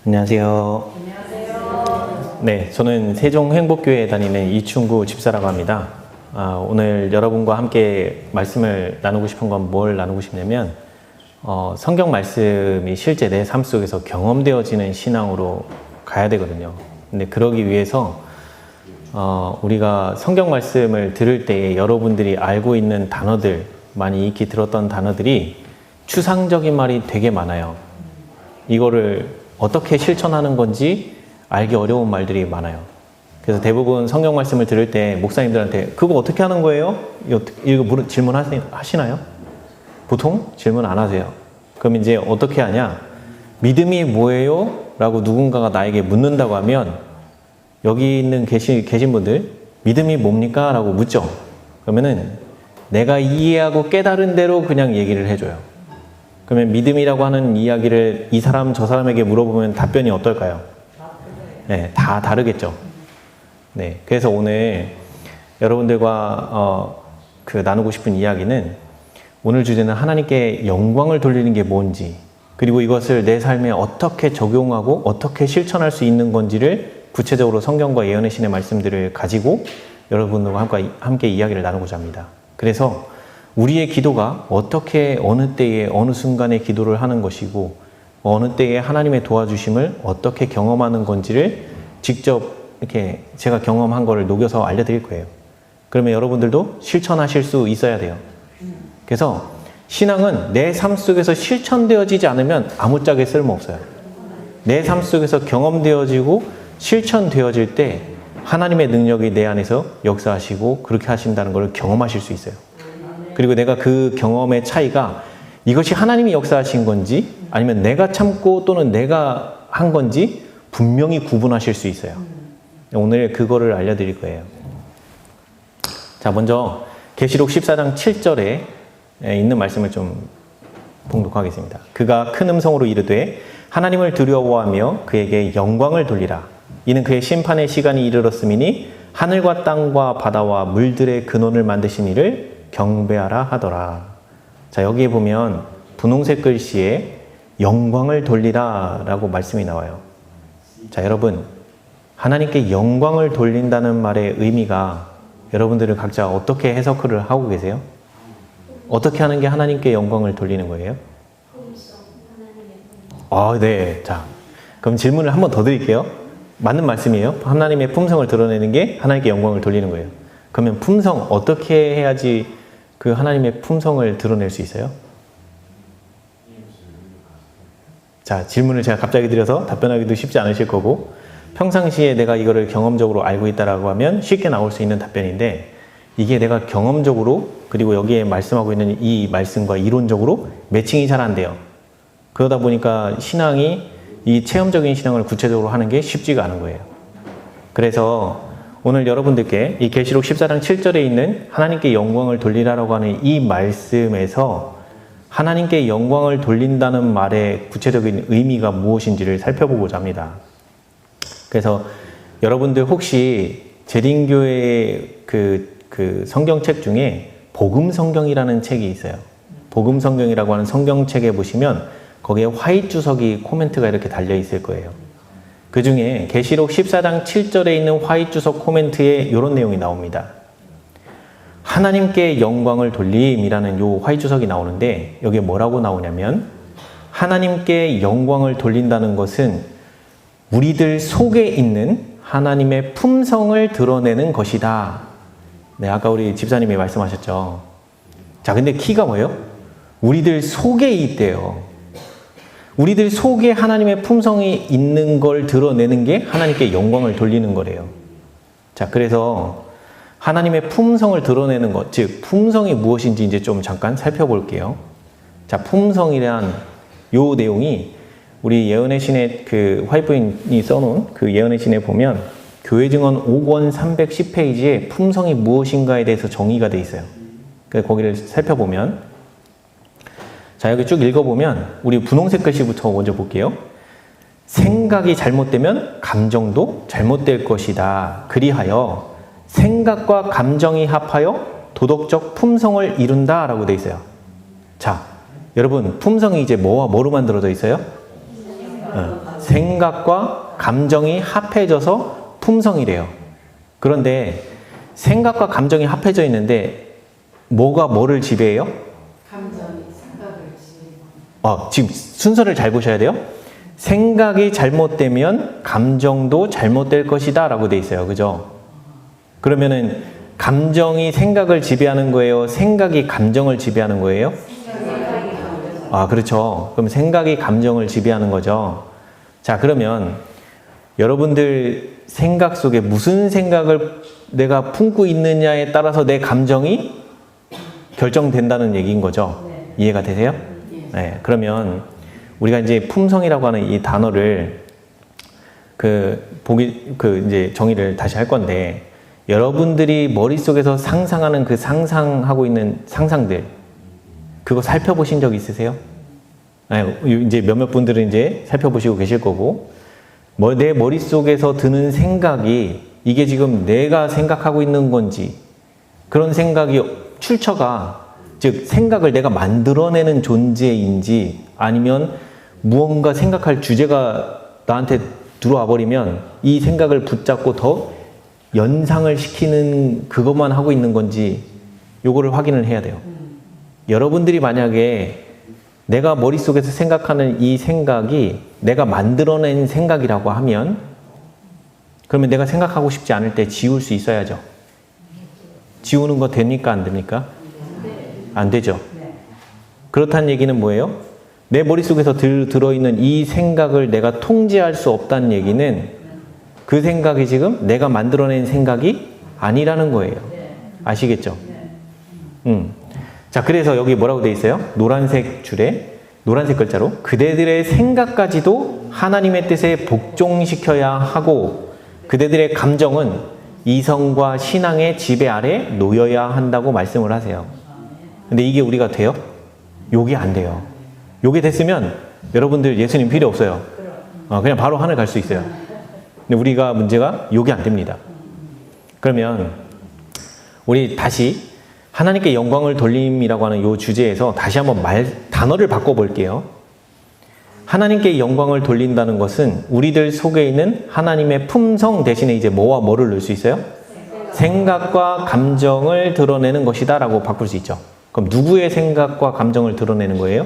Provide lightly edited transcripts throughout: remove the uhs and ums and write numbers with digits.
안녕하세요. 안녕하세요. 네, 저는 세종행복교회에 다니는 이충구 집사라고 합니다. 오늘 여러분과 함께 말씀을 나누고 싶은 건 뭘 나누고 싶냐면 성경 말씀이 실제 내 삶 속에서 경험되어지는 신앙으로 가야 되거든요. 근데 그러기 위해서 우리가 성경 말씀을 들을 때에 여러분들이 알고 있는 단어들, 많이 익히 들었던 단어들이 추상적인 말이 되게 많아요. 이거를 어떻게 실천하는 건지 알기 어려운 말들이 많아요. 그래서 대부분 성경 말씀을 들을 때 목사님들한테 그거 어떻게 하는 거예요? 이거 질문하시나요? 보통 질문 안 하세요. 그럼 이제 어떻게 하냐? 믿음이 뭐예요? 라고 누군가가 나에게 묻는다고 하면 여기 있는 계신 분들 믿음이 뭡니까? 라고 묻죠. 그러면은 내가 이해하고 깨달은 대로 그냥 얘기를 해줘요. 그러면 믿음이라고 하는 이야기를 이 사람 저 사람에게 물어보면 답변이 어떨까요? 네, 다 다르겠죠. 네, 그래서 오늘 여러분들과 나누고 싶은 이야기는 오늘 주제는 하나님께 영광을 돌리는 게 뭔지, 그리고 이것을 내 삶에 어떻게 적용하고 어떻게 실천할 수 있는 건지를 구체적으로 성경과 예언의 신의 말씀들을 가지고 여러분들과 함께 이야기를 나누고자 합니다. 그래서 우리의 기도가 어떻게 어느 때에 어느 순간에 기도를 하는 것이고 어느 때에 하나님의 도와주심을 어떻게 경험하는 건지를 직접 이렇게 제가 경험한 거를 녹여서 알려드릴 거예요. 그러면 여러분들도 실천하실 수 있어야 돼요. 그래서 신앙은 내 삶 속에서 실천되어지지 않으면 아무짝에 쓸모없어요. 내 삶 속에서 경험되어지고 실천되어질 때 하나님의 능력이 내 안에서 역사하시고 그렇게 하신다는 걸 경험하실 수 있어요. 그리고 내가 그 경험의 차이가 이것이 하나님이 역사하신 건지 아니면 내가 참고 또는 내가 한 건지 분명히 구분하실 수 있어요. 오늘 그거를 알려드릴 거예요. 자, 먼저 계시록 14장 7절에 있는 말씀을 좀 봉독하겠습니다. 그가 큰 음성으로 이르되 하나님을 두려워하며 그에게 영광을 돌리라. 이는 그의 심판의 시간이 이르렀음이니 하늘과 땅과 바다와 물들의 근원을 만드신 이를 경배하라 하더라. 자, 여기에 보면 분홍색 글씨에 영광을 돌리라 라고 말씀이 나와요. 자, 여러분, 하나님께 영광을 돌린다는 말의 의미가 여러분들은 각자 어떻게 해석을 하고 계세요? 어떻게 하는 게 하나님께 영광을 돌리는 거예요? 네. 자, 그럼 질문을 한 번 더 드릴게요. 맞는 말씀이에요. 하나님의 품성을 드러내는 게 하나님께 영광을 돌리는 거예요. 그러면 품성 어떻게 해야지 그 하나님의 품성을 드러낼 수 있어요? 자, 질문을 제가 갑자기 드려서 답변하기도 쉽지 않으실 거고 평상시에 내가 이거를 경험적으로 알고 있다라고 하면 쉽게 나올 수 있는 답변인데 이게 내가 경험적으로 그리고 여기에 말씀하고 있는 이 말씀과 이론적으로 매칭이 잘 안 돼요. 그러다 보니까 신앙이 이 체험적인 신앙을 구체적으로 하는 게 쉽지가 않은 거예요. 그래서 오늘 여러분들께 이 계시록 14장 7절에 있는 하나님께 영광을 돌리라라고 하는 이 말씀에서 하나님께 영광을 돌린다는 말의 구체적인 의미가 무엇인지를 살펴보고자 합니다. 그래서 여러분들 혹시 재림교회의 그 성경책 중에 복음성경이라는 책이 있어요. 복음성경이라고 하는 성경책에 보시면 거기에 화이트 주석이 코멘트가 이렇게 달려 있을 거예요. 그 중에 계시록 14장 7절에 있는 화이트 주석 코멘트에 이런 내용이 나옵니다. 하나님께 영광을 돌림이라는 요 화이트 주석이 나오는데 여기에 뭐라고 나오냐면 하나님께 영광을 돌린다는 것은 우리들 속에 있는 하나님의 품성을 드러내는 것이다. 네, 아까 우리 집사님이 말씀하셨죠. 자, 근데 키가 뭐예요? 우리들 속에 있대요. 우리들 속에 하나님의 품성이 있는 걸 드러내는 게 하나님께 영광을 돌리는 거래요. 자, 그래서 하나님의 품성을 드러내는 것, 즉 품성이 무엇인지 이제 좀 잠깐 살펴볼게요. 자, 품성이란 요 내용이 우리 예언의 신의 그 화이트인이 써놓은 그 예언의 신에 보면 교회 증언 5권 310페이지에 품성이 무엇인가에 대해서 정의가 돼 있어요. 그래서 거기를 살펴보면 자, 여기 쭉 읽어보면 우리 분홍색 글씨부터 먼저 볼게요. 생각이 잘못되면 감정도 잘못될 것이다. 그리하여 생각과 감정이 합하여 도덕적 품성을 이룬다 라고 돼 있어요. 자, 여러분 품성이 이제 뭐와 뭐로 만들어져 있어요? 생각과 감정이 합해져서 품성이래요. 그런데 생각과 감정이 합해져 있는데 뭐가 뭐를 지배해요? 감정이 생각을 지배하고. 지금 순서를 잘 보셔야 돼요. 생각이 잘못되면 감정도 잘못될 것이다 라고 돼 있어요. 그죠? 그러면은 감정이 생각을 지배하는 거예요? 생각이 감정을 지배하는 거예요? 그렇죠. 그럼 생각이 감정을 지배하는 거죠. 자, 그러면 여러분들 생각 속에 무슨 생각을 내가 품고 있느냐에 따라서 내 감정이 결정된다는 얘기인 거죠. 이해가 되세요? 네. 그러면 우리가 이제 품성이라고 하는 이 단어를 이제 정의를 다시 할 건데, 여러분들이 머릿속에서 상상하는 그 상상하고 있는 상상들, 그거 살펴보신 적 있으세요? 네, 이제 몇몇 분들은 이제 살펴보시고 계실 거고, 내 머릿속에서 드는 생각이 이게 지금 내가 생각하고 있는 건지, 그런 생각이 출처가, 즉 생각을 내가 만들어내는 존재인지, 아니면 무언가 생각할 주제가 나한테 들어와 버리면 이 생각을 붙잡고 더 연상을 시키는 그것만 하고 있는 건지, 요거를 확인을 해야 돼요. 여러분들이 만약에 내가 머릿속에서 생각하는 이 생각이 내가 만들어낸 생각이라고 하면, 그러면 내가 생각하고 싶지 않을 때 지울 수 있어야죠. 지우는 거 됩니까? 안 됩니까? 안 되죠. 그렇다는 얘기는 뭐예요? 내 머릿속에서 들어있는 이 생각을 내가 통제할 수 없다는 얘기는 그 생각이 지금 내가 만들어낸 생각이 아니라는 거예요. 아시겠죠? 자, 그래서 여기 뭐라고 돼 있어요? 노란색 줄에, 노란색 글자로, 그대들의 생각까지도 하나님의 뜻에 복종시켜야 하고 그대들의 감정은 이성과 신앙의 지배 아래 놓여야 한다고 말씀을 하세요. 근데 이게 우리가 돼요? 요게 안 돼요. 요게 됐으면 여러분들 예수님 필요 없어요. 그냥 바로 하늘 갈 수 있어요. 근데 우리가 문제가 요게 안 됩니다. 그러면 우리 다시 하나님께 영광을 돌림이라고 하는 요 주제에서 다시 한번 단어를 바꿔볼게요. 하나님께 영광을 돌린다는 것은 우리들 속에 있는 하나님의 품성 대신에 이제 뭐와 뭐를 넣을 수 있어요? 생각과 감정을 드러내는 것이다 라고 바꿀 수 있죠. 그럼 누구의 생각과 감정을 드러내는 거예요?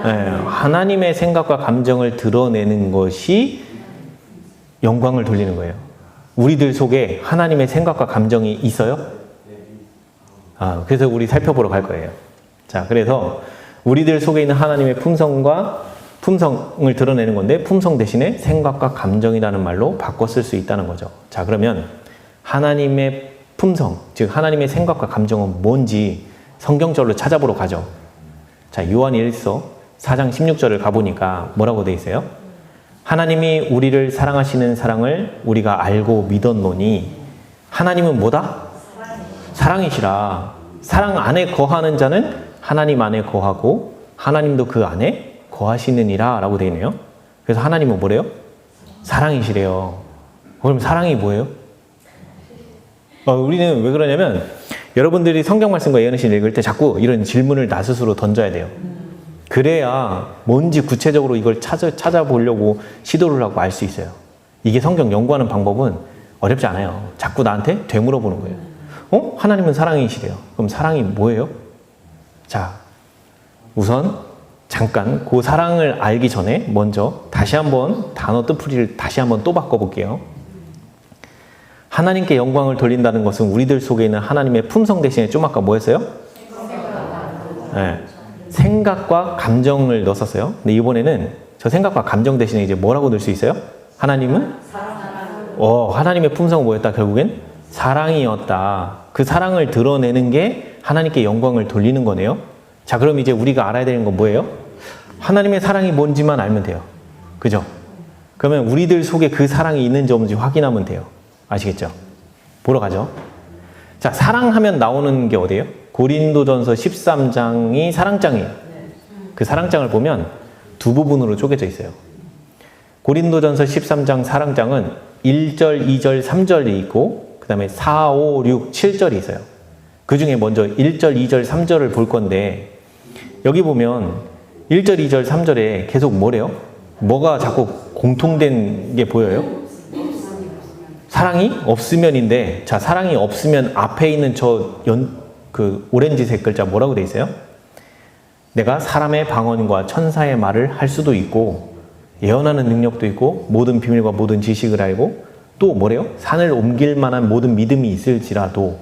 네, 하나님의 생각과 감정을 드러내는 것이 영광을 돌리는 거예요. 우리들 속에 하나님의 생각과 감정이 있어요? 그래서 우리 살펴보러 갈 거예요. 자, 그래서 우리들 속에 있는 하나님의 품성을 드러내는 건데, 품성 대신에 생각과 감정이라는 말로 바꿔 쓸 수 있다는 거죠. 자, 그러면 하나님의 품성, 즉 하나님의 생각과 감정은 뭔지 성경적으로 찾아보러 가죠. 자, 요한 1서 4장 16절을 가보니까 뭐라고 돼 있어요? 하나님이 우리를 사랑하시는 사랑을 우리가 알고 믿었노니 하나님은 뭐다? 사랑이시라. 사랑 안에 거하는 자는 하나님 안에 거하고 하나님도 그 안에 거하시느니라 라고 되어 있네요. 그래서 하나님은 뭐래요? 사랑이시래요. 그럼 사랑이 뭐예요? 우리는 왜 그러냐면, 여러분들이 성경 말씀과 예언의 읽을 때 자꾸 이런 질문을 나 스스로 던져야 돼요. 그래야 뭔지 구체적으로 이걸 찾아보려고 시도를 하고 알 수 있어요. 이게 성경 연구하는 방법은 어렵지 않아요. 자꾸 나한테 되물어보는 거예요. 하나님은 사랑이시래요. 그럼 사랑이 뭐예요? 자, 우선 잠깐 그 사랑을 알기 전에 먼저 다시 한번 단어 뜻풀이를 다시 한번 또 바꿔볼게요. 하나님께 영광을 돌린다는 것은 우리들 속에 있는 하나님의 품성 대신에 좀 아까 뭐 했어요? 네, 생각과 감정을 넣었어요. 근데 이번에는 저 생각과 감정 대신에 이제 뭐라고 넣을 수 있어요? 하나님은? 하나님의 품성은 뭐였다? 결국엔 사랑이었다. 그 사랑을 드러내는 게 하나님께 영광을 돌리는 거네요. 자, 그럼 이제 우리가 알아야 되는 건 뭐예요? 하나님의 사랑이 뭔지만 알면 돼요. 그죠? 그러면 우리들 속에 그 사랑이 있는지 없는지 확인하면 돼요. 아시겠죠? 보러 가죠. 자, 사랑하면 나오는 게 어디예요? 고린도전서 13장이 사랑장이에요. 그 사랑장을 보면 두 부분으로 쪼개져 있어요. 고린도전서 13장 사랑장은 1절, 2절, 3절이 있고 그 다음에 4, 5, 6, 7절이 있어요. 그 중에 먼저 1절, 2절, 3절을 볼 건데, 여기 보면 1절, 2절, 3절에 계속 뭐래요? 뭐가 자꾸 공통된 게 보여요? 사랑이 없으면인데, 자, 사랑이 없으면 앞에 있는 그 오렌지색 글자 뭐라고 돼 있어요? 내가 사람의 방언과 천사의 말을 할 수도 있고, 예언하는 능력도 있고, 모든 비밀과 모든 지식을 알고, 또 뭐래요? 산을 옮길 만한 모든 믿음이 있을지라도,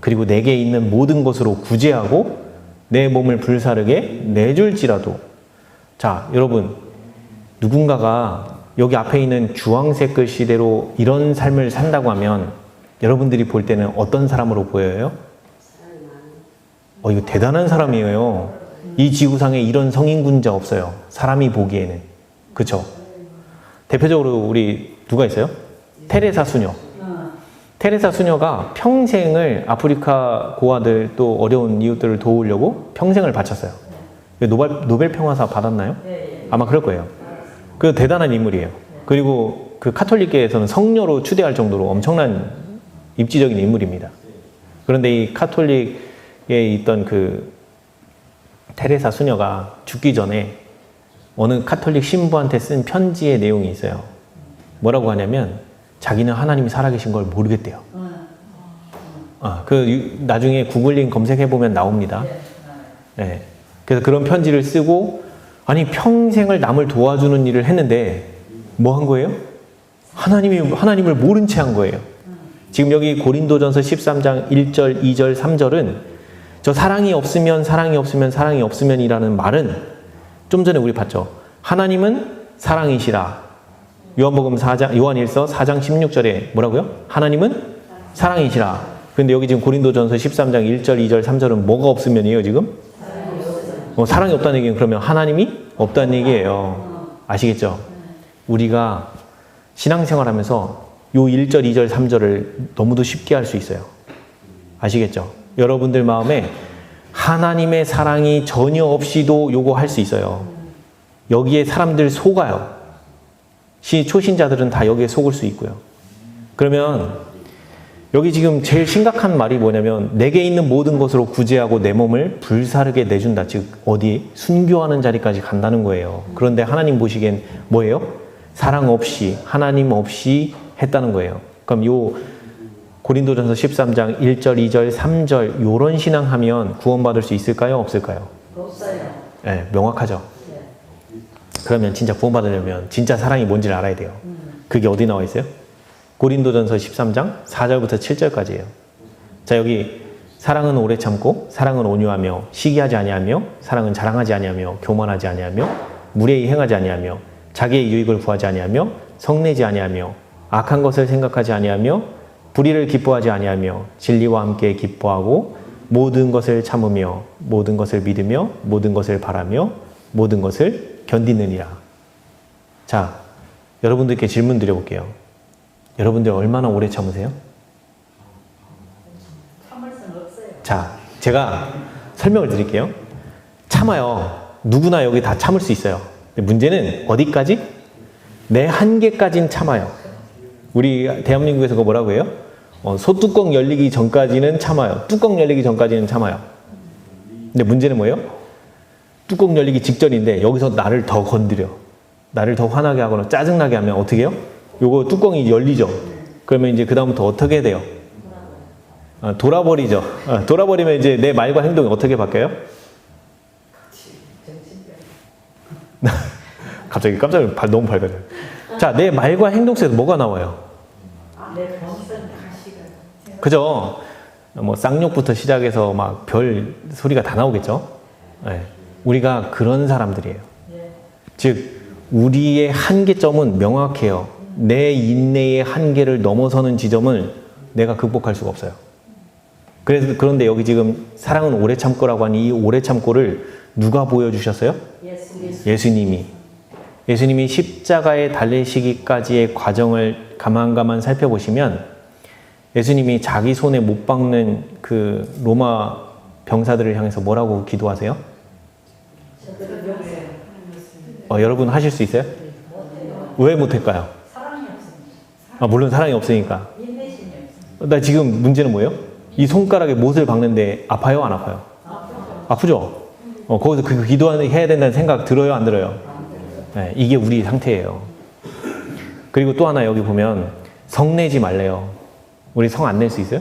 그리고 내게 있는 모든 것으로 구제하고, 내 몸을 불사르게 내줄지라도. 자, 여러분, 누군가가 여기 앞에 있는 주황색 글씨대로 이런 삶을 산다고 하면 여러분들이 볼 때는 어떤 사람으로 보여요? 이거 대단한 사람이에요. 이 지구상에 이런 성인군자 없어요. 사람이 보기에는. 그쵸? 대표적으로 우리 누가 있어요? 테레사 수녀. 테레사 수녀가 평생을 아프리카 고아들 또 어려운 이웃들을 도우려고 평생을 바쳤어요. 노벨 평화상 받았나요? 아마 그럴 거예요. 그 대단한 인물이에요. 그리고 그 카톨릭계에서는 성녀로 추대할 정도로 엄청난 입지적인 인물입니다. 그런데 이 카톨릭에 있던 그 테레사 수녀가 죽기 전에 어느 카톨릭 신부한테 쓴 편지의 내용이 있어요. 뭐라고 하냐면 자기는 하나님이 살아계신 걸 모르겠대요. 나중에 구글링 검색해보면 나옵니다. 네. 그래서 그런 편지를 쓰고, 아니, 평생을 남을 도와주는 일을 했는데, 뭐 한 거예요? 하나님을 모른 채 한 거예요. 지금 여기 고린도전서 13장 1절, 2절, 3절은 저 사랑이 없으면, 사랑이 없으면, 사랑이 없으면이라는 말은 좀 전에 우리 봤죠. 하나님은 사랑이시라. 요한복음 4장, 요한일서 4장 16절에 뭐라고요? 하나님은 사랑이시라. 근데 여기 지금 고린도전서 13장 1절, 2절, 3절은 뭐가 없으면이에요, 지금? 사랑이 없다는 얘기는 그러면 하나님이 없다는 얘기예요. 아시겠죠? 우리가 신앙생활 하면서 요 1절, 2절, 3절을 너무도 쉽게 할 수 있어요. 아시겠죠? 여러분들 마음에 하나님의 사랑이 전혀 없이도 요거 할 수 있어요. 여기에 사람들 속아요. 초신자들은 다 여기에 속을 수 있고요. 그러면 여기 지금 제일 심각한 말이 뭐냐면 내게 있는 모든 것으로 구제하고 내 몸을 불사르게 내준다. 즉 어디? 순교하는 자리까지 간다는 거예요. 그런데 하나님 보시기엔 뭐예요? 사랑 없이, 하나님 없이 했다는 거예요. 그럼 요 고린도전서 13장 1절, 2절, 3절 요런 신앙하면 구원받을 수 있을까요? 없을까요? 없어요. 네, 명확하죠. 그러면 진짜 구원받으려면 진짜 사랑이 뭔지를 알아야 돼요. 그게 어디 나와 있어요? 고린도전서 13장 4절부터 7절까지예요. 자, 여기 사랑은 오래 참고 사랑은 온유하며 시기하지 아니하며 사랑은 자랑하지 아니하며 교만하지 아니하며 무례히 행하지 아니하며 자기의 유익을 구하지 아니하며 성내지 아니하며 악한 것을 생각하지 아니하며 불의를 기뻐하지 아니하며 진리와 함께 기뻐하고 모든 것을 참으며 모든 것을 믿으며 모든 것을 바라며 모든 것을 견디느니라. 자, 여러분들께 질문 드려볼게요. 여러분들 얼마나 오래 참으세요? 참을 수는 없어요. 자, 제가 설명을 드릴게요. 참아요. 누구나 여기 다 참을 수 있어요. 근데 문제는 어디까지? 내 한계까지는 참아요. 우리 대한민국에서 그거 뭐라고 해요? 소뚜껑 열리기 전까지는 참아요. 뚜껑 열리기 전까지는 참아요. 근데 문제는 뭐예요? 뚜껑 열리기 직전인데 여기서 나를 더 건드려. 나를 더 화나게 하거나 짜증나게 하면 어떻게 해요? 요거 뚜껑이 열리죠. 그러면 이제 그다음부터 어떻게 돼요? 돌아버리죠. 돌아버리면 이제 내 말과 행동이 어떻게 바뀌어요? 갑자기 깜짝 놀라 너무 밝아져요. 자, 내 말과 행동 속에서 뭐가 나와요? 내 정성 가시가. 그죠? 뭐 쌍욕부터 시작해서 막 별 소리가 다 나오겠죠? 네. 우리가 그런 사람들이에요. 즉 우리의 한계점은 명확해요. 내 인내의 한계를 넘어서는 지점을 내가 극복할 수가 없어요. 그런데 여기 지금 사랑은 오래 참고라고 하니 이 오래 참고를 누가 보여주셨어요? 예수님이. 예수님이 십자가에 달리시기까지의 과정을 가만 살펴보시면 예수님이 자기 손에 못 박는 그 로마 병사들을 향해서 뭐라고 기도하세요? 여러분 하실 수 있어요? 왜 못할까요? 사랑이 없습니다. 물론 사랑이 없으니까. 인내심이 없습니다. 나 지금 문제는 뭐예요? 이 손가락에 못을 박는데 아파요? 안 아파요? 아프죠? 거기서 그 기도해야 된다는 생각 들어요? 안 들어요? 네, 이게 우리 상태예요. 그리고 또 하나 여기 보면 성 내지 말래요. 우리 성 안 낼 수 있어요?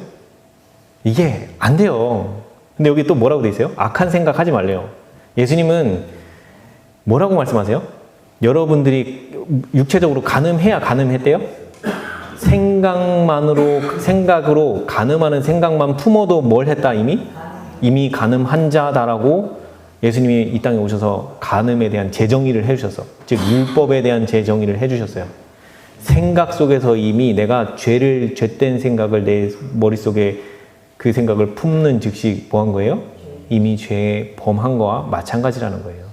이게 안 돼요. 근데 여기 또 뭐라고 돼 있어요? 악한 생각 하지 말래요. 예수님은 뭐라고 말씀하세요? 여러분들이 육체적으로 가늠해야 가늠했대요? 생각으로 가늠하는 생각만 품어도 뭘 했다 이미? 이미 가늠한 자다라고 예수님이 이 땅에 오셔서 가늠에 대한 재정의를 해주셨어. 즉 율법에 대한 재정의를 해주셨어요. 생각 속에서 이미 내가 죄된 생각을 내 머릿속에 그 생각을 품는 즉시 뭐 한 거예요? 이미 죄 범한 거와 마찬가지라는 거예요.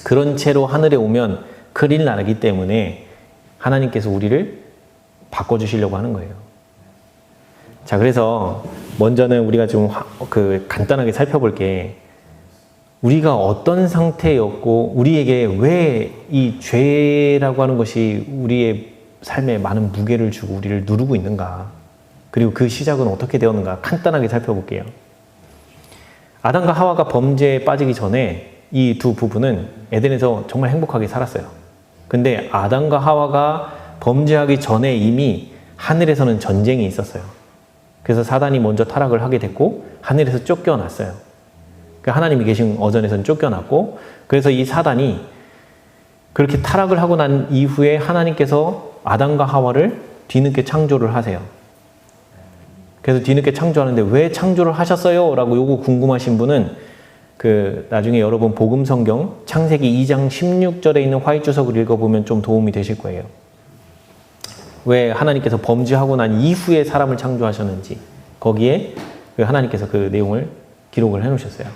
그런 채로 하늘에 오면 큰일 나기 때문에 하나님께서 우리를 바꿔주시려고 하는 거예요. 자, 그래서 먼저는 우리가 좀 간단하게 살펴볼게. 우리가 어떤 상태였고 우리에게 왜 이 죄라고 하는 것이 우리의 삶에 많은 무게를 주고 우리를 누르고 있는가, 그리고 그 시작은 어떻게 되었는가 간단하게 살펴볼게요. 아담과 하와가 범죄에 빠지기 전에 이 두 부부는 에덴에서 정말 행복하게 살았어요. 근데 아담과 하와가 범죄하기 전에 이미 하늘에서는 전쟁이 있었어요. 그래서 사단이 먼저 타락을 하게 됐고 하늘에서 쫓겨났어요. 하나님이 계신 어전에서는 쫓겨났고, 그래서 이 사단이 그렇게 타락을 하고 난 이후에 하나님께서 아담과 하와를 뒤늦게 창조를 하세요. 그래서 뒤늦게 창조하는데 왜 창조를 하셨어요? 라고 요거 궁금하신 분은 나중에 여러분 복음 성경 창세기 2장 16절에 있는 화이 주석을 읽어보면 좀 도움이 되실 거예요. 왜 하나님께서 범죄하고 난 이후에 사람을 창조하셨는지 거기에 하나님께서 그 내용을 기록을 해 놓으셨어요.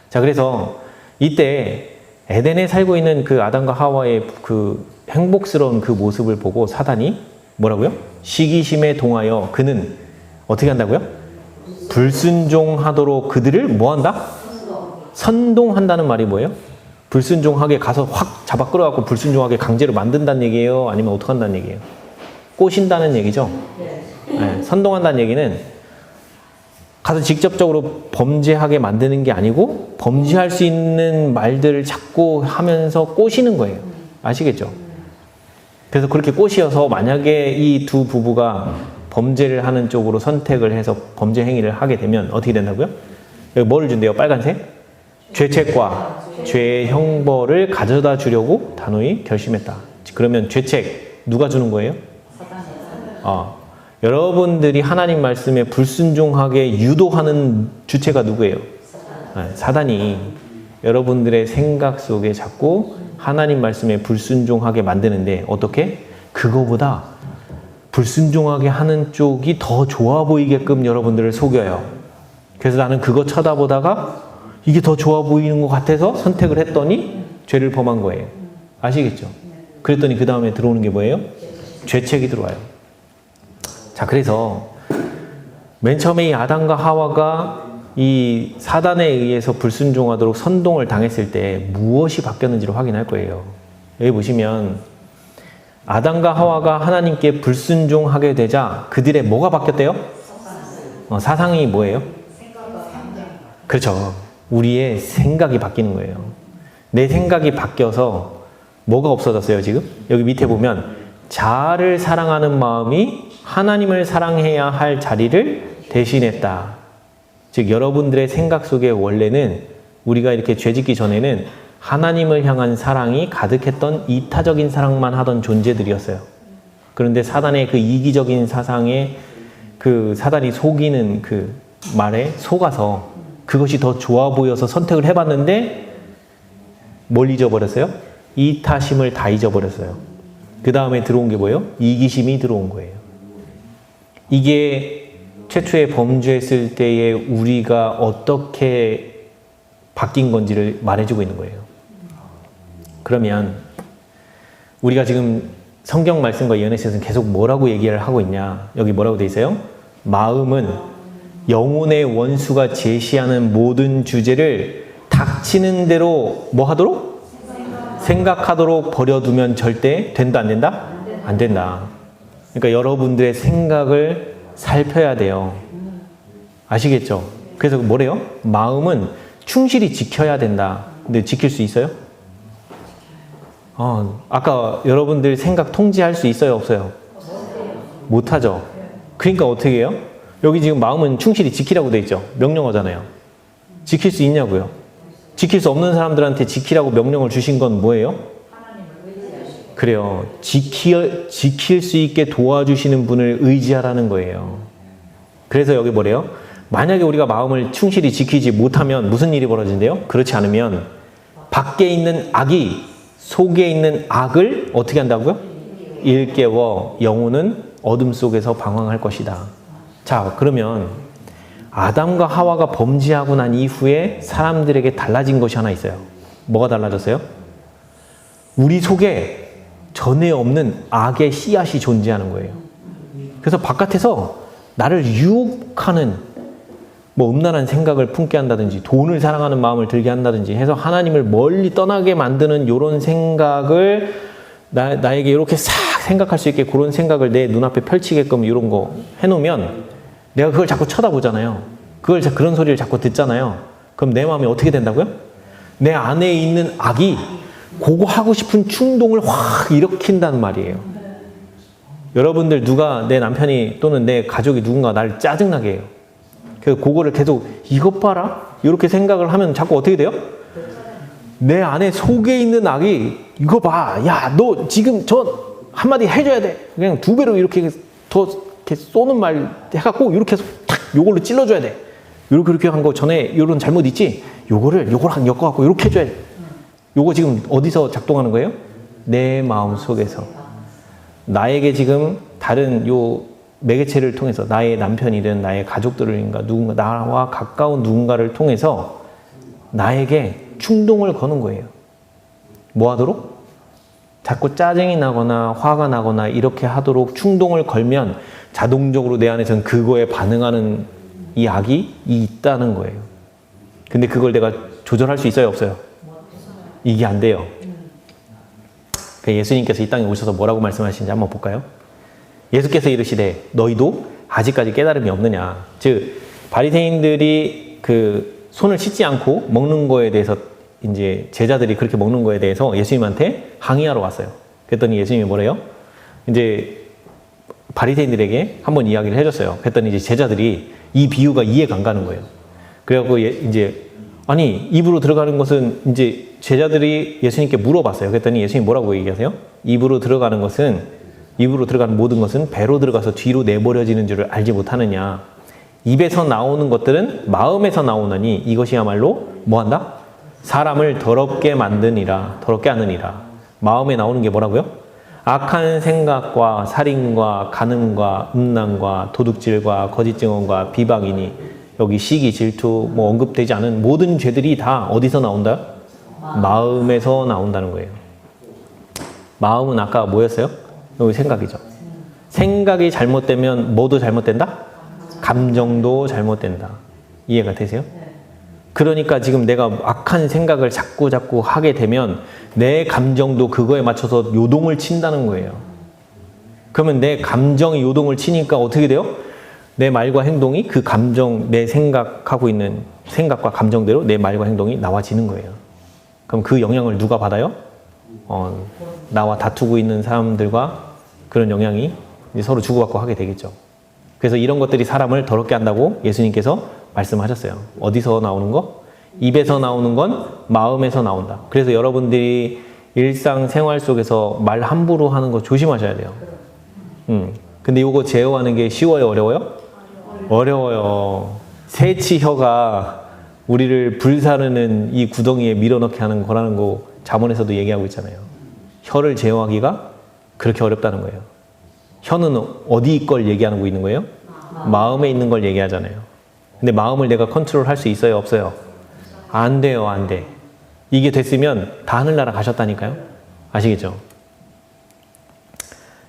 자, 그래서 이때 에덴에 살고 있는 그 아담과 하와의 그 행복스러운 그 모습을 보고 사단이 뭐라고요? 시기심에 동하여 그는 어떻게 한다고요? 불순종하도록 그들을 뭐 한다? 선동한다는 말이 뭐예요? 불순종하게 가서 확 잡아 끌어갖고 불순종하게 강제로 만든다는 얘기예요? 아니면 어떻게 한다는 얘기예요? 꼬신다는 얘기죠? 네, 선동한다는 얘기는 가서 직접적으로 범죄하게 만드는 게 아니고 범죄할 수 있는 말들을 자꾸 하면서 꼬시는 거예요. 아시겠죠? 그래서 그렇게 꼬시어서 만약에 이 두 부부가 범죄를 하는 쪽으로 선택을 해서 범죄 행위를 하게 되면 어떻게 된다고요? 여기 뭐를 준대요? 빨간색? 죄책과 죄의 형벌을 가져다 주려고 단호히 결심했다. 그러면 죄책 누가 주는 거예요? 여러분들이 하나님 말씀에 불순종하게 유도하는 주체가 누구예요? 사단이 여러분들의 생각 속에 자꾸 하나님 말씀에 불순종하게 만드는데 어떻게? 그거보다 불순종하게 하는 쪽이 더 좋아 보이게끔 여러분들을 속여요. 그래서 나는 그거 쳐다보다가 이게 더 좋아 보이는 것 같아서 선택을 했더니 죄를 범한 거예요. 아시겠죠? 그랬더니 그 다음에 들어오는 게 뭐예요? 죄책이 들어와요. 자, 그래서 맨 처음에 이 아담과 하와가 이 사단에 의해서 불순종하도록 선동을 당했을 때 무엇이 바뀌었는지를 확인할 거예요. 여기 보시면 아담과 하와가 하나님께 불순종하게 되자 그들의 뭐가 바뀌었대요? 사상이 뭐예요? 그렇죠. 우리의 생각이 바뀌는 거예요. 내 생각이 바뀌어서 뭐가 없어졌어요, 지금? 여기 밑에 보면 자아를 사랑하는 마음이 하나님을 사랑해야 할 자리를 대신했다. 즉 여러분들의 생각 속에 원래는 우리가 이렇게 죄짓기 전에는 하나님을 향한 사랑이 가득했던 이타적인 사랑만 하던 존재들이었어요. 그런데 사단의 그 이기적인 사상에 그 사단이 속이는 그 말에 속아서 그것이 더 좋아 보여서 선택을 해봤는데 뭘 잊어버렸어요? 이타심을 다 잊어버렸어요. 그 다음에 들어온 게 뭐예요? 이기심이 들어온 거예요. 이게 최초의 범죄했을 때에 우리가 어떻게 바뀐 건지를 말해주고 있는 거예요. 그러면 우리가 지금 성경 말씀과 연애에서는 계속 뭐라고 얘기를 하고 있냐? 여기 뭐라고 돼 있어요? 마음은 영혼의 원수가 제시하는 모든 주제를 닥치는 대로 뭐 하도록? 생각하도록 버려두면 절대 된다, 안 된다? 안 된다. 그러니까 여러분들의 생각을 살펴야 돼요. 아시겠죠? 그래서 뭐래요? 마음은 충실히 지켜야 된다. 근데 지킬 수 있어요? 아까 여러분들 생각 통제할 수 있어요, 없어요? 못하죠. 그러니까 어떻게 해요? 여기 지금 마음은 충실히 지키라고 돼 있죠. 명령어잖아요. 지킬 수 있냐고요? 지킬 수 없는 사람들한테 지키라고 명령을 주신 건 뭐예요? 그래요. 지킬 수 있게 도와주시는 분을 의지하라는 거예요. 그래서 여기 뭐래요? 만약에 우리가 마음을 충실히 지키지 못하면 무슨 일이 벌어진대요? 그렇지 않으면 밖에 있는 악이 속에 있는 악을 어떻게 한다고요? 일깨워 영혼은 어둠 속에서 방황할 것이다. 자, 그러면 아담과 하와가 범죄하고 난 이후에 사람들에게 달라진 것이 하나 있어요. 뭐가 달라졌어요? 우리 속에 전에 없는 악의 씨앗이 존재하는 거예요. 그래서 바깥에서 나를 유혹하는 음란한 생각을 품게 한다든지 돈을 사랑하는 마음을 들게 한다든지 해서 하나님을 멀리 떠나게 만드는 이런 생각을 나에게 이렇게 싹 생각할 수 있게 그런 생각을 내 눈앞에 펼치게끔 이런 거 해놓으면 내가 그걸 자꾸 쳐다보잖아요. 그런 소리를 자꾸 듣잖아요. 그럼 내 마음이 어떻게 된다고요? 내 안에 있는 악이 그거 하고 싶은 충동을 확 일으킨다는 말이에요. 여러분들 누가 내 남편이 또는 내 가족이 누군가 나를 짜증나게 해요. 그래서 그거를 계속 이것 봐라 이렇게 생각을 하면 자꾸 어떻게 돼요? 내 안에 속에 있는 악이 이거 봐, 야 너 지금 저 한마디 해줘야 돼. 그냥 두 배로 이렇게 더 이렇게 쏘는 말 해갖고 이렇게 해서 탁 요걸로 찔러줘야 돼. 이렇게 한 거 전에 이런 잘못 있지? 요걸 한 엮어갖고 이렇게 해줘야 돼. 요거 지금 어디서 작동하는 거예요? 내 마음 속에서. 나에게 지금 다른 요 매개체를 통해서 나의 남편이든 나의 가족들인가 누군가 나와 가까운 누군가를 통해서 나에게 충동을 거는 거예요. 뭐 하도록? 자꾸 짜증이 나거나 화가 나거나 이렇게 하도록 충동을 걸면 자동적으로 내 안에서는 그거에 반응하는 이 악이 있다는 거예요. 근데 그걸 내가 조절할 수 있어요, 없어요? 이게 안 돼요. 예수님께서 이 땅에 오셔서 뭐라고 말씀하시는지 한번 볼까요? 예수께서 이르시되 너희도 아직까지 깨달음이 없느냐. 즉 바리새인들이 그 손을 씻지 않고 먹는 거에 대해서 이제 제자들이 그렇게 먹는 거에 대해서 예수님한테 항의하러 왔어요. 그랬더니 예수님이 뭐래요? 이제 바리새인들에게 한번 이야기를 해줬어요. 그랬더니 이제 제자들이 이 비유가 이해가 안 가는 거예요. 그래갖고 이제 아니 입으로 들어가는 것은 이제 제자들이 예수님께 물어봤어요. 그랬더니 예수님이 뭐라고 얘기하세요? 입으로 들어가는 모든 것은 배로 들어가서 뒤로 내버려지는 줄을 알지 못하느냐. 입에서 나오는 것들은 마음에서 나오느니 이것이야말로 뭐한다? 사람을 더럽게 만드니라. 더럽게 하느니라. 마음에 나오는 게 뭐라고요? 악한 생각과 살인과 간음과 음란과 도둑질과 거짓 증언과 비방이니 여기 시기 질투 언급되지 않은 모든 죄들이 다 어디서 나온다? 마음에서 나온다는 거예요. 마음은 아까 뭐였어요? 여기 생각이죠. 생각이 잘못되면 뭐도 잘못된다? 감정도 잘못된다. 이해가 되세요? 그러니까 지금 내가 악한 생각을 자꾸 하게 되면 내 감정도 그거에 맞춰서 요동을 친다는 거예요. 그러면 내 감정이 요동을 치니까 어떻게 돼요? 내 말과 행동이 그 감정, 내 생각하고 있는 생각과 감정대로 내 말과 행동이 나와지는 거예요. 그럼 그 영향을 누가 받아요? 나와 다투고 있는 사람들과 그런 영향이 이제 서로 주고받고 하게 되겠죠. 그래서 이런 것들이 사람을 더럽게 한다고 예수님께서 말씀하셨어요. 어디서 나오는 거? 입에서 나오는 건 마음에서 나온다. 그래서 여러분들이 일상생활 속에서 말 함부로 하는 거 조심하셔야 돼요. 근데 이거 제어하는 게 쉬워요? 어려워요? 어려워요. 새치혀가 우리를 불사르는 이 구덩이에 밀어넣게 하는 거라는 거 잠언에서도 얘기하고 있잖아요. 혀를 제어하기가 그렇게 어렵다는 거예요. 혀는 어디 걸 얘기하고 있는 거예요? 마음에 있는 걸 얘기하잖아요. 근데 마음을 내가 컨트롤할 수 있어요? 없어요? 안 돼요, 안 돼. 이게 됐으면 다 하늘나라 가셨다니까요. 아시겠죠?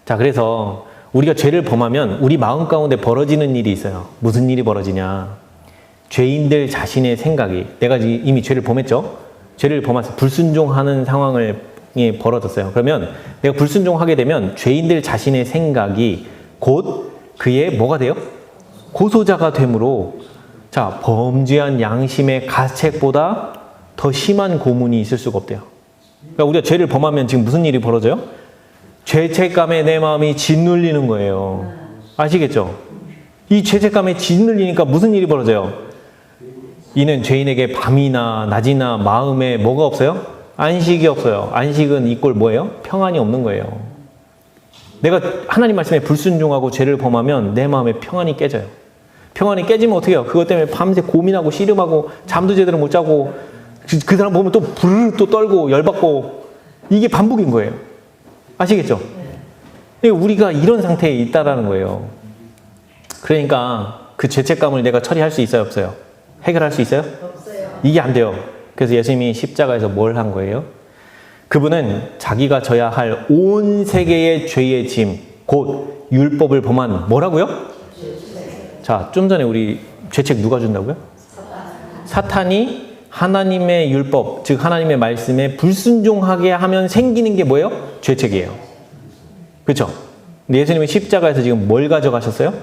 자, 그래서 우리가 죄를 범하면 우리 마음 가운데 벌어지는 일이 있어요. 무슨 일이 벌어지냐? 죄인들 자신의 생각이, 내가 이미 죄를 범했죠? 죄를 범해서 불순종하는 상황이 벌어졌어요. 그러면 내가 불순종하게 되면 죄인들 자신의 생각이 곧 그의 뭐가 돼요? 고소자가 되므로, 자, 범죄한 양심의 가책보다 더 심한 고문이 있을 수가 없대요. 그러니까 우리가 죄를 범하면 지금 무슨 일이 벌어져요? 죄책감에 내 마음이 짓눌리는 거예요. 아시겠죠? 이 죄책감에 짓눌리니까 무슨 일이 벌어져요? 이는 죄인에게 밤이나 낮이나 마음에 뭐가 없어요? 안식이 없어요. 안식은 이꼴 뭐예요? 평안이 없는 거예요. 내가 하나님 말씀에 불순종하고 죄를 범하면 내 마음에 평안이 깨져요. 평안이 깨지면 어떻게 해요? 그것 때문에 밤새 고민하고 씨름하고 잠도 제대로 못 자고 그 사람 보면 또 부르르 또 떨고 열받고 이게 반복인 거예요. 아시겠죠? 우리가 이런 상태에 있다라는 거예요. 그러니까 그 죄책감을 내가 처리할 수 있어요? 없어요? 해결할 수 있어요? 없어요. 이게 안 돼요. 그래서 예수님이 십자가에서 뭘 한 거예요? 그분은 자기가 져야 할 온 세계의 죄의 짐, 곧 율법을 범한 뭐라고요? 자, 좀 전에 우리 죄책 누가 준다고요? 사탄이 하나님의 율법, 즉 하나님의 말씀에 불순종하게 하면 생기는 게 뭐예요? 죄책이에요. 그렇죠? 근데 예수님이 십자가에서 지금 뭘 가져가셨어요?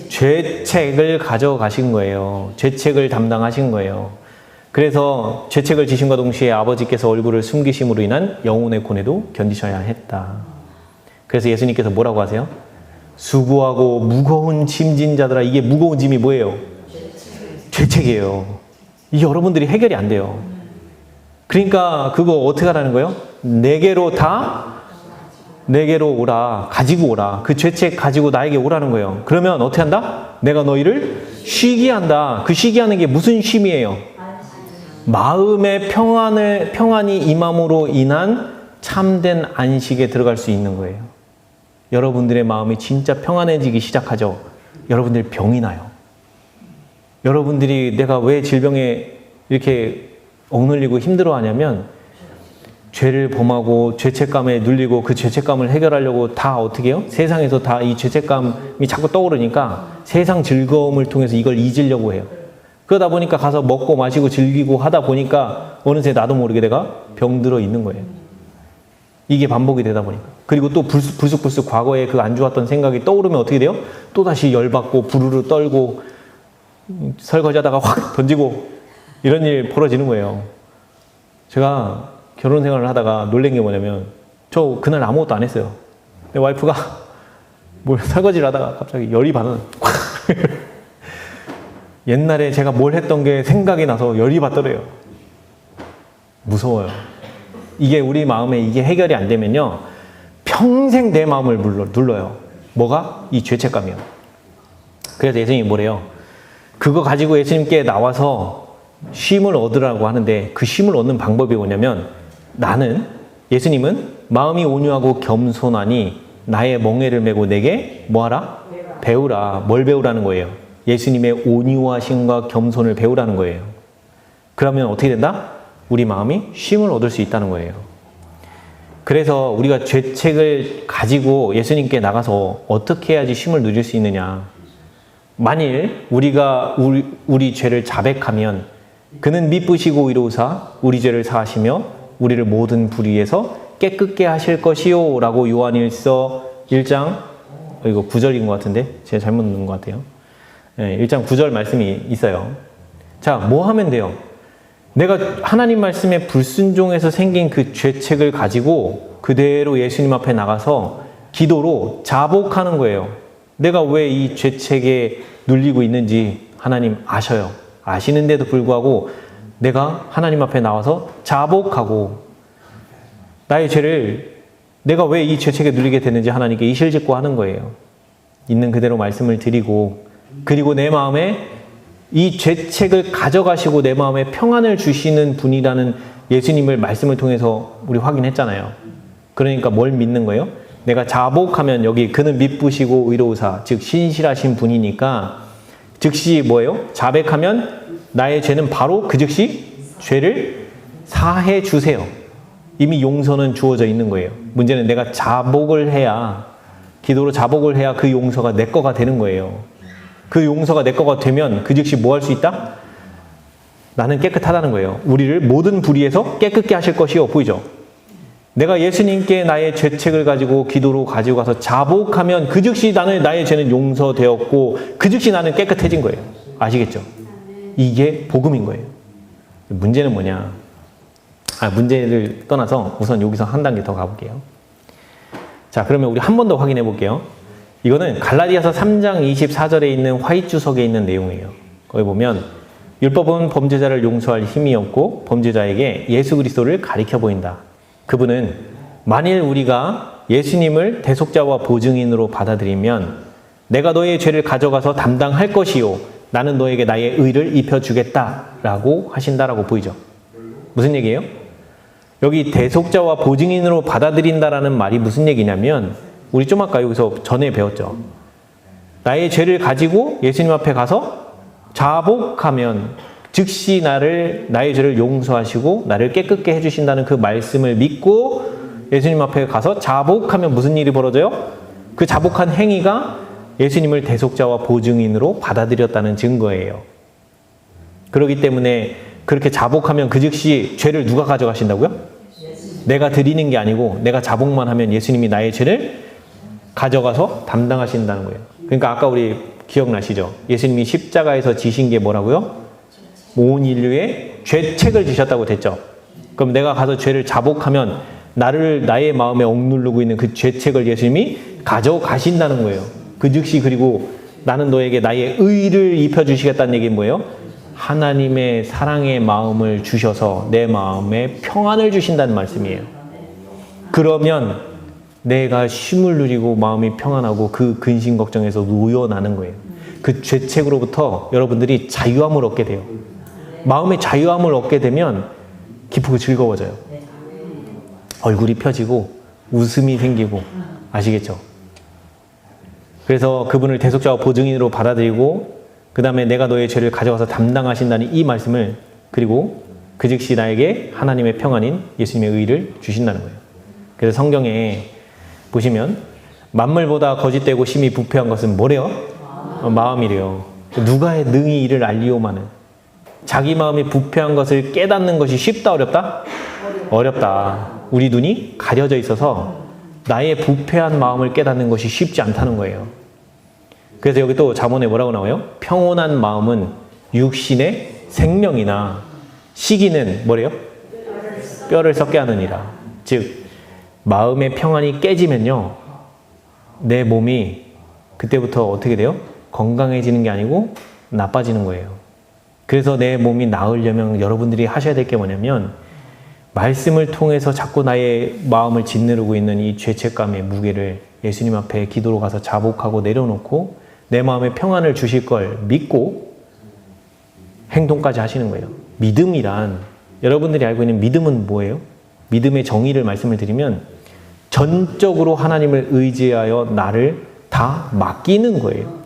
죄책을 가져가신 거예요. 죄책을 담당하신 거예요. 그래서 죄책을 지심과 동시에 아버지께서 얼굴을 숨기심으로 인한 영혼의 고뇌도 견디셔야 했다. 그래서 예수님께서 뭐라고 하세요? 수고하고 무거운 짐진 자들아. 이게 무거운 짐이 뭐예요? 죄책이에요. 이게 여러분들이 해결이 안 돼요. 그러니까 그거 어떻게 하라는 거예요? 내게로 오라. 가지고 오라. 그 죄책 가지고 나에게 오라는 거예요. 그러면 어떻게 한다? 내가 너희를 쉬게 한다. 그 쉬게 하는 게 무슨 쉼이에요? 마음의 평안이 임함으로 인한 참된 안식에 들어갈 수 있는 거예요. 여러분들의 마음이 진짜 평안해지기 시작하죠. 여러분들 병이 나요. 여러분들이 내가 왜 질병에 이렇게 억눌리고 힘들어하냐면 죄를 범하고 죄책감에 눌리고 그 죄책감을 해결하려고 다 어떻게 해요? 세상에서 다 이 죄책감이 자꾸 떠오르니까 세상 즐거움을 통해서 이걸 잊으려고 해요. 그러다 보니까 가서 먹고 마시고 즐기고 하다 보니까 어느새 나도 모르게 내가 병들어 있는 거예요. 이게 반복이 되다 보니까. 그리고 또 불쑥불쑥 과거에 그 안 좋았던 생각이 떠오르면 어떻게 돼요? 또다시 열받고 부르르 떨고 설거지하다가 확 던지고 이런 일 벌어지는 거예요. 제가 결혼 생활을 하다가 놀란 게 뭐냐면 저 그날 아무것도 안 했어요. 내 와이프가 뭘 설거지를 하다가 갑자기 열이 받는 옛날에 제가 뭘 했던 게 생각이 나서 열이 받더래요. 무서워요. 이게 우리 마음에 이게 해결이 안 되면요. 평생 내 마음을 눌러요. 뭐가? 이 죄책감이요. 그래서 예수님이 뭐래요? 그거 가지고 예수님께 나와서 쉼을 얻으라고 하는데 그 쉼을 얻는 방법이 뭐냐면 예수님은 마음이 온유하고 겸손하니 나의 멍에를 메고 내게 뭐하라? 배우라. 뭘 배우라는 거예요? 예수님의 온유하심과 겸손을 배우라는 거예요. 그러면 어떻게 된다? 우리 마음이 쉼을 얻을 수 있다는 거예요. 그래서 우리가 죄책을 가지고 예수님께 나가서 어떻게 해야지 쉼을 누릴 수 있느냐. 만일 우리가 우리 죄를 자백하면 그는 미쁘시고 의로우사 우리 죄를 사하시며 우리를 모든 불의에서 깨끗게 하실 것이요 라고 요한일서 1장 이거 9절인 것 같은데 제가 잘못 넣은 것 같아요. 1장 9절 말씀이 있어요. 자, 뭐 하면 돼요? 내가 하나님 말씀에 불순종해서 생긴 그 죄책을 가지고 그대로 예수님 앞에 나가서 기도로 자복하는 거예요. 내가 왜 이 죄책에 눌리고 있는지 하나님 아셔요. 아시는데도 불구하고 내가 하나님 앞에 나와서 자복하고 나의 죄를 내가 왜 이 죄책에 눌리게 됐는지 하나님께 이실직고 하는 거예요. 있는 그대로 말씀을 드리고 그리고 내 마음에 이 죄책을 가져가시고 내 마음에 평안을 주시는 분이라는 예수님을 말씀을 통해서 우리 확인했잖아요. 그러니까 뭘 믿는 거예요? 내가 자복하면 여기 그는 미쁘시고 의로우사 즉 신실하신 분이니까 즉시 뭐예요? 자백하면 나의 죄는 바로 그 즉시 죄를 사해 주세요. 이미 용서는 주어져 있는 거예요. 문제는 내가 자복을 해야 기도로 자복을 해야 그 용서가 내 거가 되는 거예요. 그 용서가 내 거가 되면 그 즉시 뭐 할 수 있다? 나는 깨끗하다는 거예요. 우리를 모든 불의에서 깨끗게 하실 것이요. 보이죠? 내가 예수님께 나의 죄책을 가지고 기도로 가지고 가서 자복하면 그 즉시 나의 죄는 용서되었고 그 즉시 나는 깨끗해진 거예요. 아시겠죠? 이게 복음인 거예요. 문제는 뭐냐? 문제를 떠나서 우선 여기서 한 단계 더 가볼게요. 자, 그러면 우리 한 번 더 확인해 볼게요. 이거는 갈라디아서 3장 24절에 있는 화이주석에 있는 내용이에요. 거기 보면 율법은 범죄자를 용서할 힘이 없고 범죄자에게 예수 그리스도를 가리켜 보인다. 그분은 만일 우리가 예수님을 대속자와 보증인으로 받아들이면 내가 너의 죄를 가져가서 담당할 것이요 나는 너에게 나의 의를 입혀주겠다라고 하신다라고 보이죠. 무슨 얘기예요? 여기 대속자와 보증인으로 받아들인다라는 말이 무슨 얘기냐면 우리 좀 아까 여기서 전에 배웠죠. 나의 죄를 가지고 예수님 앞에 가서 자복하면 즉시 나의 죄를 용서하시고 나를 깨끗게 해주신다는 그 말씀을 믿고 예수님 앞에 가서 자복하면 무슨 일이 벌어져요? 그 자복한 행위가 예수님을 대속자와 보증인으로 받아들였다는 증거예요. 그렇기 때문에 그렇게 자복하면 그 즉시 죄를 누가 가져가신다고요? 내가 드리는 게 아니고 내가 자복만 하면 예수님이 나의 죄를 가져가서 담당하신다는 거예요. 그러니까 아까 우리 기억나시죠? 예수님이 십자가에서 지신 게 뭐라고요? 온 인류의 죄책을 지셨다고 됐죠. 그럼 내가 가서 죄를 자복하면 나의 마음에 억누르고 있는 그 죄책을 예수님이 가져가신다는 거예요. 그 즉시 그리고 나는 너에게 나의 의를 입혀주시겠다는 얘기는 뭐예요? 하나님의 사랑의 마음을 주셔서 내 마음에 평안을 주신다는 말씀이에요. 그러면 내가 쉼을 누리고 마음이 평안하고 그 근심 걱정에서 놓여나는 거예요. 그 죄책으로부터 여러분들이 자유함을 얻게 돼요. 마음의 자유함을 얻게 되면 기쁘고 즐거워져요. 얼굴이 펴지고 웃음이 생기고 아시겠죠? 그래서 그분을 대속자와 보증인으로 받아들이고 그 다음에 내가 너의 죄를 가져가서 담당하신다는 이 말씀을 그리고 그 즉시 나에게 하나님의 평안인 예수님의 의를 주신다는 거예요. 그래서 성경에 보시면 만물보다 거짓되고 심히 부패한 것은 뭐래요? 마음이래요. 누가 해 능히 이를 알리오마는. 자기 마음이 부패한 것을 깨닫는 것이 쉽다 어렵다? 어렵다. 우리 눈이 가려져 있어서 나의 부패한 마음을 깨닫는 것이 쉽지 않다는 거예요. 그래서 여기 또 잠언에 뭐라고 나와요? 평온한 마음은 육신의 생명이나 시기는 뭐래요? 뼈를 썩게 하느니라. 즉 마음의 평안이 깨지면요 내 몸이 그때부터 어떻게 돼요? 건강해지는 게 아니고 나빠지는 거예요. 그래서 내 몸이 나으려면 여러분들이 하셔야 될 게 뭐냐면 말씀을 통해서 자꾸 나의 마음을 짓누르고 있는 이 죄책감의 무게를 예수님 앞에 기도로 가서 자복하고 내려놓고 내 마음에 평안을 주실 걸 믿고 행동까지 하시는 거예요. 믿음이란 여러분들이 알고 있는 믿음은 뭐예요? 믿음의 정의를 말씀을 드리면 전적으로 하나님을 의지하여 나를 다 맡기는 거예요.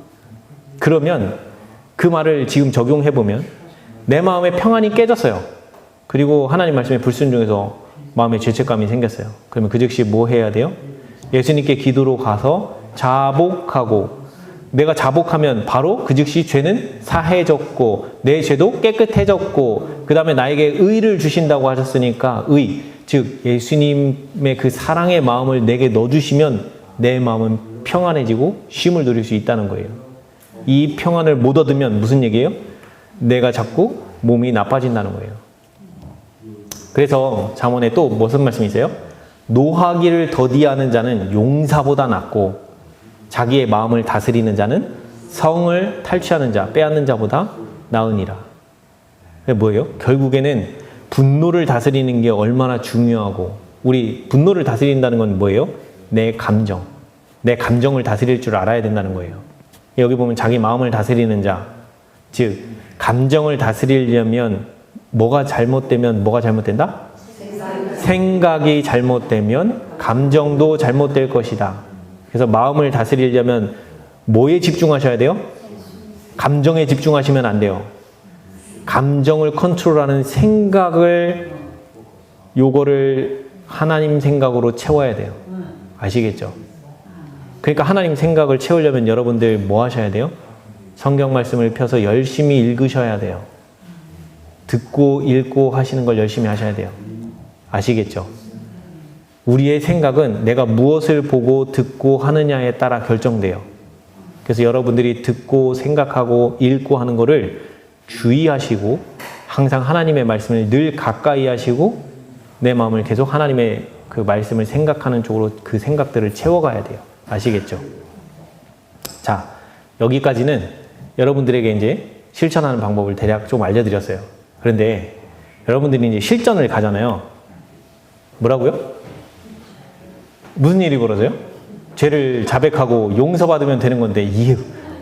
그러면 그 말을 지금 적용해보면 내 마음에 평안이 깨졌어요. 그리고 하나님 말씀에 불순종해서 마음에 죄책감이 생겼어요. 그러면 그 즉시 뭐 해야 돼요? 예수님께 기도로 가서 자복하고 내가 자복하면 바로 그 즉시 죄는 사해졌고 내 죄도 깨끗해졌고 그 다음에 나에게 의를 주신다고 하셨으니까 의, 즉 예수님의 그 사랑의 마음을 내게 넣어주시면 내 마음은 평안해지고 쉼을 누릴 수 있다는 거예요. 이 평안을 못 얻으면 무슨 얘기예요? 내가 자꾸 몸이 나빠진다는 거예요. 그래서 잠언에 또 무슨 말씀이 있어요? 노하기를 더디하는 자는 용사보다 낫고 자기의 마음을 다스리는 자는 성을 탈취하는 자, 빼앗는 자보다 나으니라. 그게 뭐예요? 결국에는 분노를 다스리는 게 얼마나 중요하고 우리 분노를 다스린다는 건 뭐예요? 내 감정. 내 감정을 다스릴 줄 알아야 된다는 거예요. 여기 보면 자기 마음을 다스리는 자, 즉 감정을 다스리려면 뭐가 잘못되면 뭐가 잘못된다? 생각이 잘못되면 감정도 잘못될 것이다. 그래서 마음을 다스리려면 뭐에 집중하셔야 돼요? 감정에 집중하시면 안 돼요. 감정을 컨트롤하는 생각을 요거를 하나님 생각으로 채워야 돼요. 아시겠죠? 그러니까 하나님 생각을 채우려면 여러분들 뭐 하셔야 돼요? 성경 말씀을 펴서 열심히 읽으셔야 돼요. 듣고 읽고 하시는 걸 열심히 하셔야 돼요. 아시겠죠? 우리의 생각은 내가 무엇을 보고 듣고 하느냐에 따라 결정돼요. 그래서 여러분들이 듣고 생각하고 읽고 하는 거를 주의하시고 항상 하나님의 말씀을 늘 가까이 하시고 내 마음을 계속 하나님의 그 말씀을 생각하는 쪽으로 그 생각들을 채워가야 돼요. 아시겠죠? 자, 여기까지는 여러분들에게 이제 실천하는 방법을 대략 좀 알려드렸어요. 그런데 여러분들이 이제 실전을 가잖아요. 뭐라고요? 무슨 일이 벌어져요? 죄를 자백하고 용서받으면 되는 건데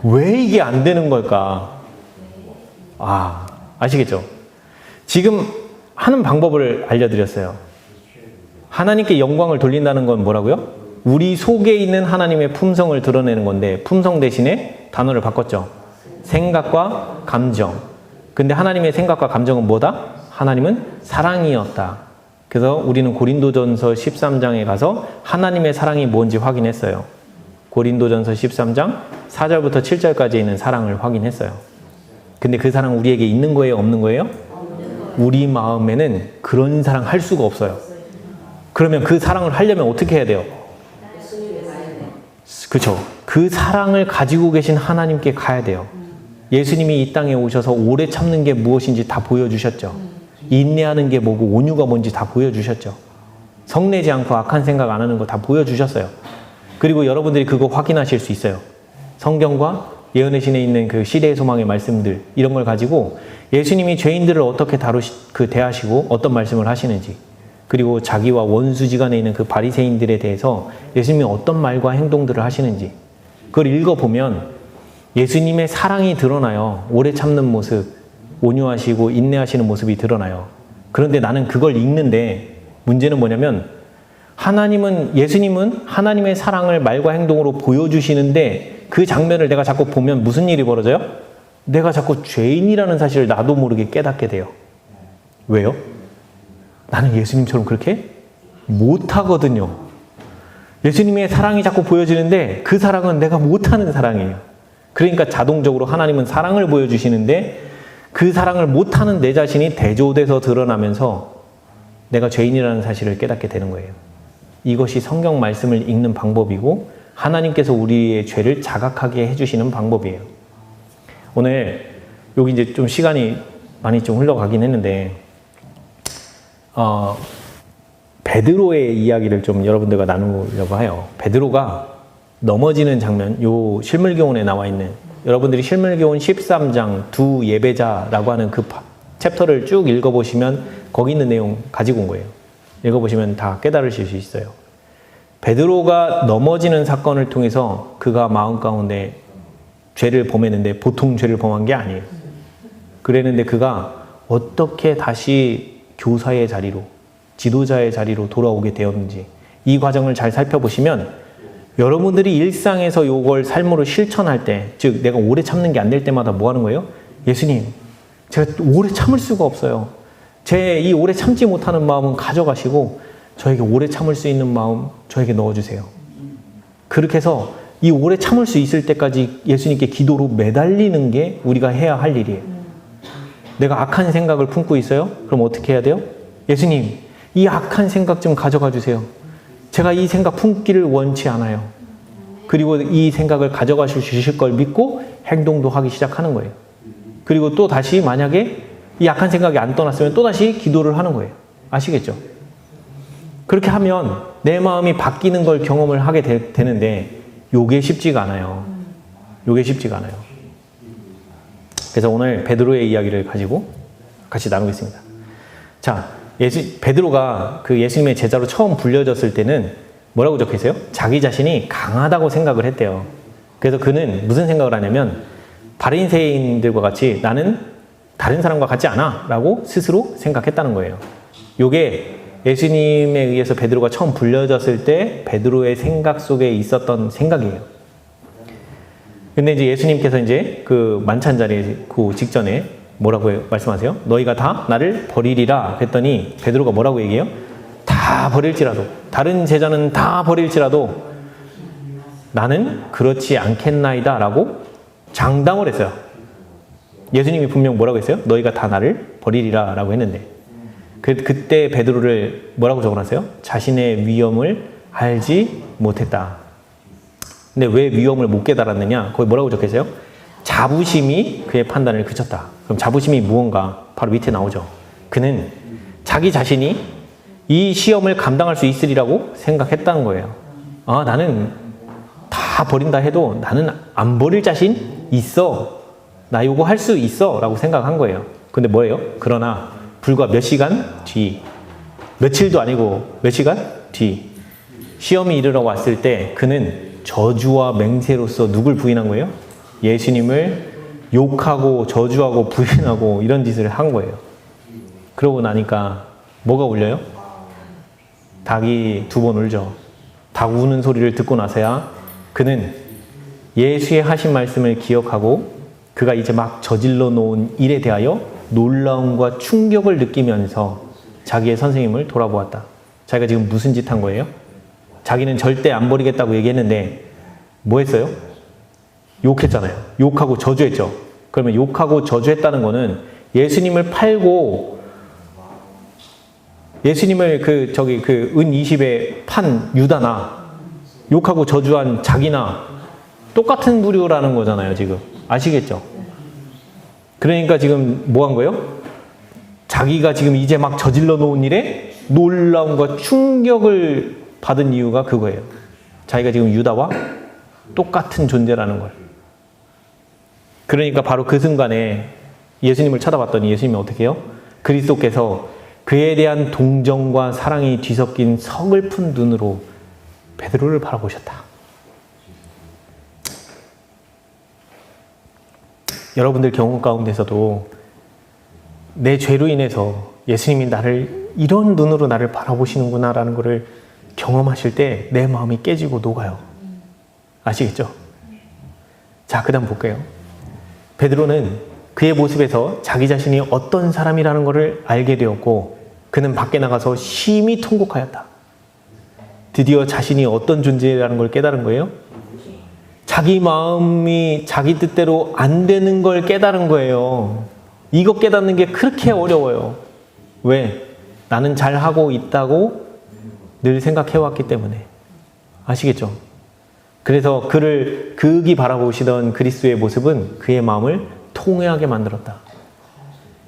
왜 이게 안 되는 걸까? 아시겠죠? 지금 하는 방법을 알려드렸어요. 하나님께 영광을 돌린다는 건 뭐라고요? 우리 속에 있는 하나님의 품성을 드러내는 건데 품성 대신에 단어를 바꿨죠. 생각과 감정. 근데 하나님의 생각과 감정은 뭐다? 하나님은 사랑이었다. 그래서 우리는 고린도전서 13장에 가서 하나님의 사랑이 뭔지 확인했어요. 고린도전서 13장 4절부터 7절까지 있는 사랑을 확인했어요. 근데 그 사랑 우리에게 있는 거예요? 없는 거예요? 우리 마음에는 그런 사랑 할 수가 없어요. 그러면 그 사랑을 하려면 어떻게 해야 돼요? 그렇죠. 그 사랑을 가지고 계신 하나님께 가야 돼요. 예수님이 이 땅에 오셔서 오래 참는 게 무엇인지 다 보여주셨죠. 인내하는 게 뭐고 온유가 뭔지 다 보여주셨죠. 성내지 않고 악한 생각 안 하는 거 다 보여주셨어요. 그리고 여러분들이 그거 확인하실 수 있어요. 성경과 예언의 신에 있는 그 시대의 소망의 말씀들 이런 걸 가지고 예수님이 죄인들을 어떻게 대하시고 어떤 말씀을 하시는지 그리고 자기와 원수지간에 있는 그 바리새인들에 대해서 예수님이 어떤 말과 행동들을 하시는지 그걸 읽어보면 예수님의 사랑이 드러나요. 오래 참는 모습, 온유하시고 인내하시는 모습이 드러나요. 그런데 나는 그걸 읽는데 문제는 뭐냐면 예수님은 하나님의 사랑을 말과 행동으로 보여주시는데 그 장면을 내가 자꾸 보면 무슨 일이 벌어져요? 내가 자꾸 죄인이라는 사실을 나도 모르게 깨닫게 돼요. 왜요? 나는 예수님처럼 그렇게 못하거든요. 예수님의 사랑이 자꾸 보여지는데 그 사랑은 내가 못하는 사랑이에요. 그러니까 자동적으로 하나님은 사랑을 보여주시는데 그 사랑을 못하는 내 자신이 대조돼서 드러나면서 내가 죄인이라는 사실을 깨닫게 되는 거예요. 이것이 성경 말씀을 읽는 방법이고 하나님께서 우리의 죄를 자각하게 해주시는 방법이에요. 오늘 여기 이제 좀 시간이 많이 좀 흘러가긴 했는데 베드로의 이야기를 좀 여러분들과 나누려고 해요. 베드로가 넘어지는 장면, 요 실물교훈에 나와 있는 여러분들이 실물교훈 13장 두 예배자라고 하는 그 챕터를 쭉 읽어보시면 거기 있는 내용 가지고 온 거예요. 읽어보시면 다 깨달으실 수 있어요. 베드로가 넘어지는 사건을 통해서 그가 마음 가운데 죄를 범했는데 보통 죄를 범한 게 아니에요. 그랬는데 그가 어떻게 다시 교사의 자리로, 지도자의 자리로 돌아오게 되었는지 이 과정을 잘 살펴보시면 여러분들이 일상에서 이걸 삶으로 실천할 때, 즉 내가 오래 참는 게 안 될 때마다 뭐 하는 거예요? 예수님, 제가 오래 참을 수가 없어요. 제 이 오래 참지 못하는 마음은 가져가시고 저에게 오래 참을 수 있는 마음 저에게 넣어주세요. 그렇게 해서 이 오래 참을 수 있을 때까지 예수님께 기도로 매달리는 게 우리가 해야 할 일이에요. 내가 악한 생각을 품고 있어요? 그럼 어떻게 해야 돼요? 예수님, 이 악한 생각 좀 가져가 주세요. 제가 이 생각 품기를 원치 않아요. 그리고 이 생각을 가져가 주실 걸 믿고 행동도 하기 시작하는 거예요. 그리고 또 다시 만약에 이 악한 생각이 안 떠났으면 또 다시 기도를 하는 거예요. 아시겠죠? 그렇게 하면 내 마음이 바뀌는 걸 경험을 하게 되는데 요게 쉽지가 않아요. 요게 쉽지가 않아요. 그래서 오늘 베드로의 이야기를 가지고 같이 나누겠습니다. 자, 베드로가 그 예수님의 제자로 처음 불려졌을 때는 뭐라고 적혀있어요? 자기 자신이 강하다고 생각을 했대요. 그래서 그는 무슨 생각을 하냐면 바리새인들과 같이 나는 다른 사람과 같지 않아 라고 스스로 생각했다는 거예요. 요게 예수님에 의해서 베드로가 처음 불려졌을 때 베드로의 생각 속에 있었던 생각이에요. 근데 이제 예수님께서 이제 그 만찬 자리에 그 직전에 뭐라고 말씀하세요? 너희가 다 나를 버리리라 그랬더니 베드로가 뭐라고 얘기해요? 다 버릴지라도, 다른 제자는 다 버릴지라도 나는 그렇지 않겠나이다 라고 장담을 했어요. 예수님이 분명 뭐라고 했어요? 너희가 다 나를 버리리라 라고 했는데 그때 베드로를 뭐라고 적어놨어요? 자신의 위험을 알지 못했다. 근데 왜 위험을 못 깨달았느냐? 거기 뭐라고 적혀있어요? 자부심이 그의 판단을 그쳤다. 그럼 자부심이 무언가? 바로 밑에 나오죠. 그는 자기 자신이 이 시험을 감당할 수 있으리라고 생각했다는 거예요. 아, 나는 다 버린다 해도 나는 안 버릴 자신 있어. 나 요거 할 수 있어. 라고 생각한 거예요. 근데 뭐예요? 그러나 불과 몇 시간 뒤, 며칠도 아니고 몇 시간 뒤, 시험이 이르러 왔을 때 그는 저주와 맹세로서 누굴 부인한 거예요? 예수님을 욕하고 저주하고 부인하고 이런 짓을 한 거예요. 그러고 나니까 뭐가 울려요? 닭이 2번 울죠. 닭 우는 소리를 듣고 나서야 그는 예수의 하신 말씀을 기억하고 그가 이제 막 저질러 놓은 일에 대하여 놀라움과 충격을 느끼면서 자기의 선생님을 돌아보았다. 자기가 지금 무슨 짓 한 거예요? 자기는 절대 안 버리겠다고 얘기했는데 뭐 했어요? 욕했잖아요. 욕하고 저주했죠. 그러면 욕하고 저주했다는 거는 예수님을 팔고 예수님을 은 20에 판 유다나 욕하고 저주한 자기나 똑같은 부류라는 거잖아요, 지금. 아시겠죠? 그러니까 지금 뭐 한 거예요? 자기가 지금 이제 막 저질러 놓은 일에 놀라움과 충격을 받은 이유가 그거예요. 자기가 지금 유다와 똑같은 존재라는 걸. 그러니까 바로 그 순간에 예수님을 쳐다봤더니 예수님이 어떻게 해요? 그리스도께서 그에 대한 동정과 사랑이 뒤섞인 서글픈 눈으로 베드로를 바라보셨다. 여러분들 경험 가운데서도 내 죄로 인해서 예수님이 나를 이런 눈으로 나를 바라보시는구나 라는 것을 경험하실 때 내 마음이 깨지고 녹아요. 아시겠죠? 자, 그 다음 볼게요. 베드로는 그의 모습에서 자기 자신이 어떤 사람이라는 것을 알게 되었고 그는 밖에 나가서 심히 통곡하였다. 드디어 자신이 어떤 존재라는 걸 깨달은 거예요. 자기 마음이 자기 뜻대로 안 되는 걸 깨달은 거예요. 이거 깨닫는 게 그렇게 어려워요. 왜? 나는 잘하고 있다고 늘 생각해왔기 때문에. 아시겠죠? 그래서 그를 극이 바라보시던 그리스도의 모습은 그의 마음을 통회하게 만들었다.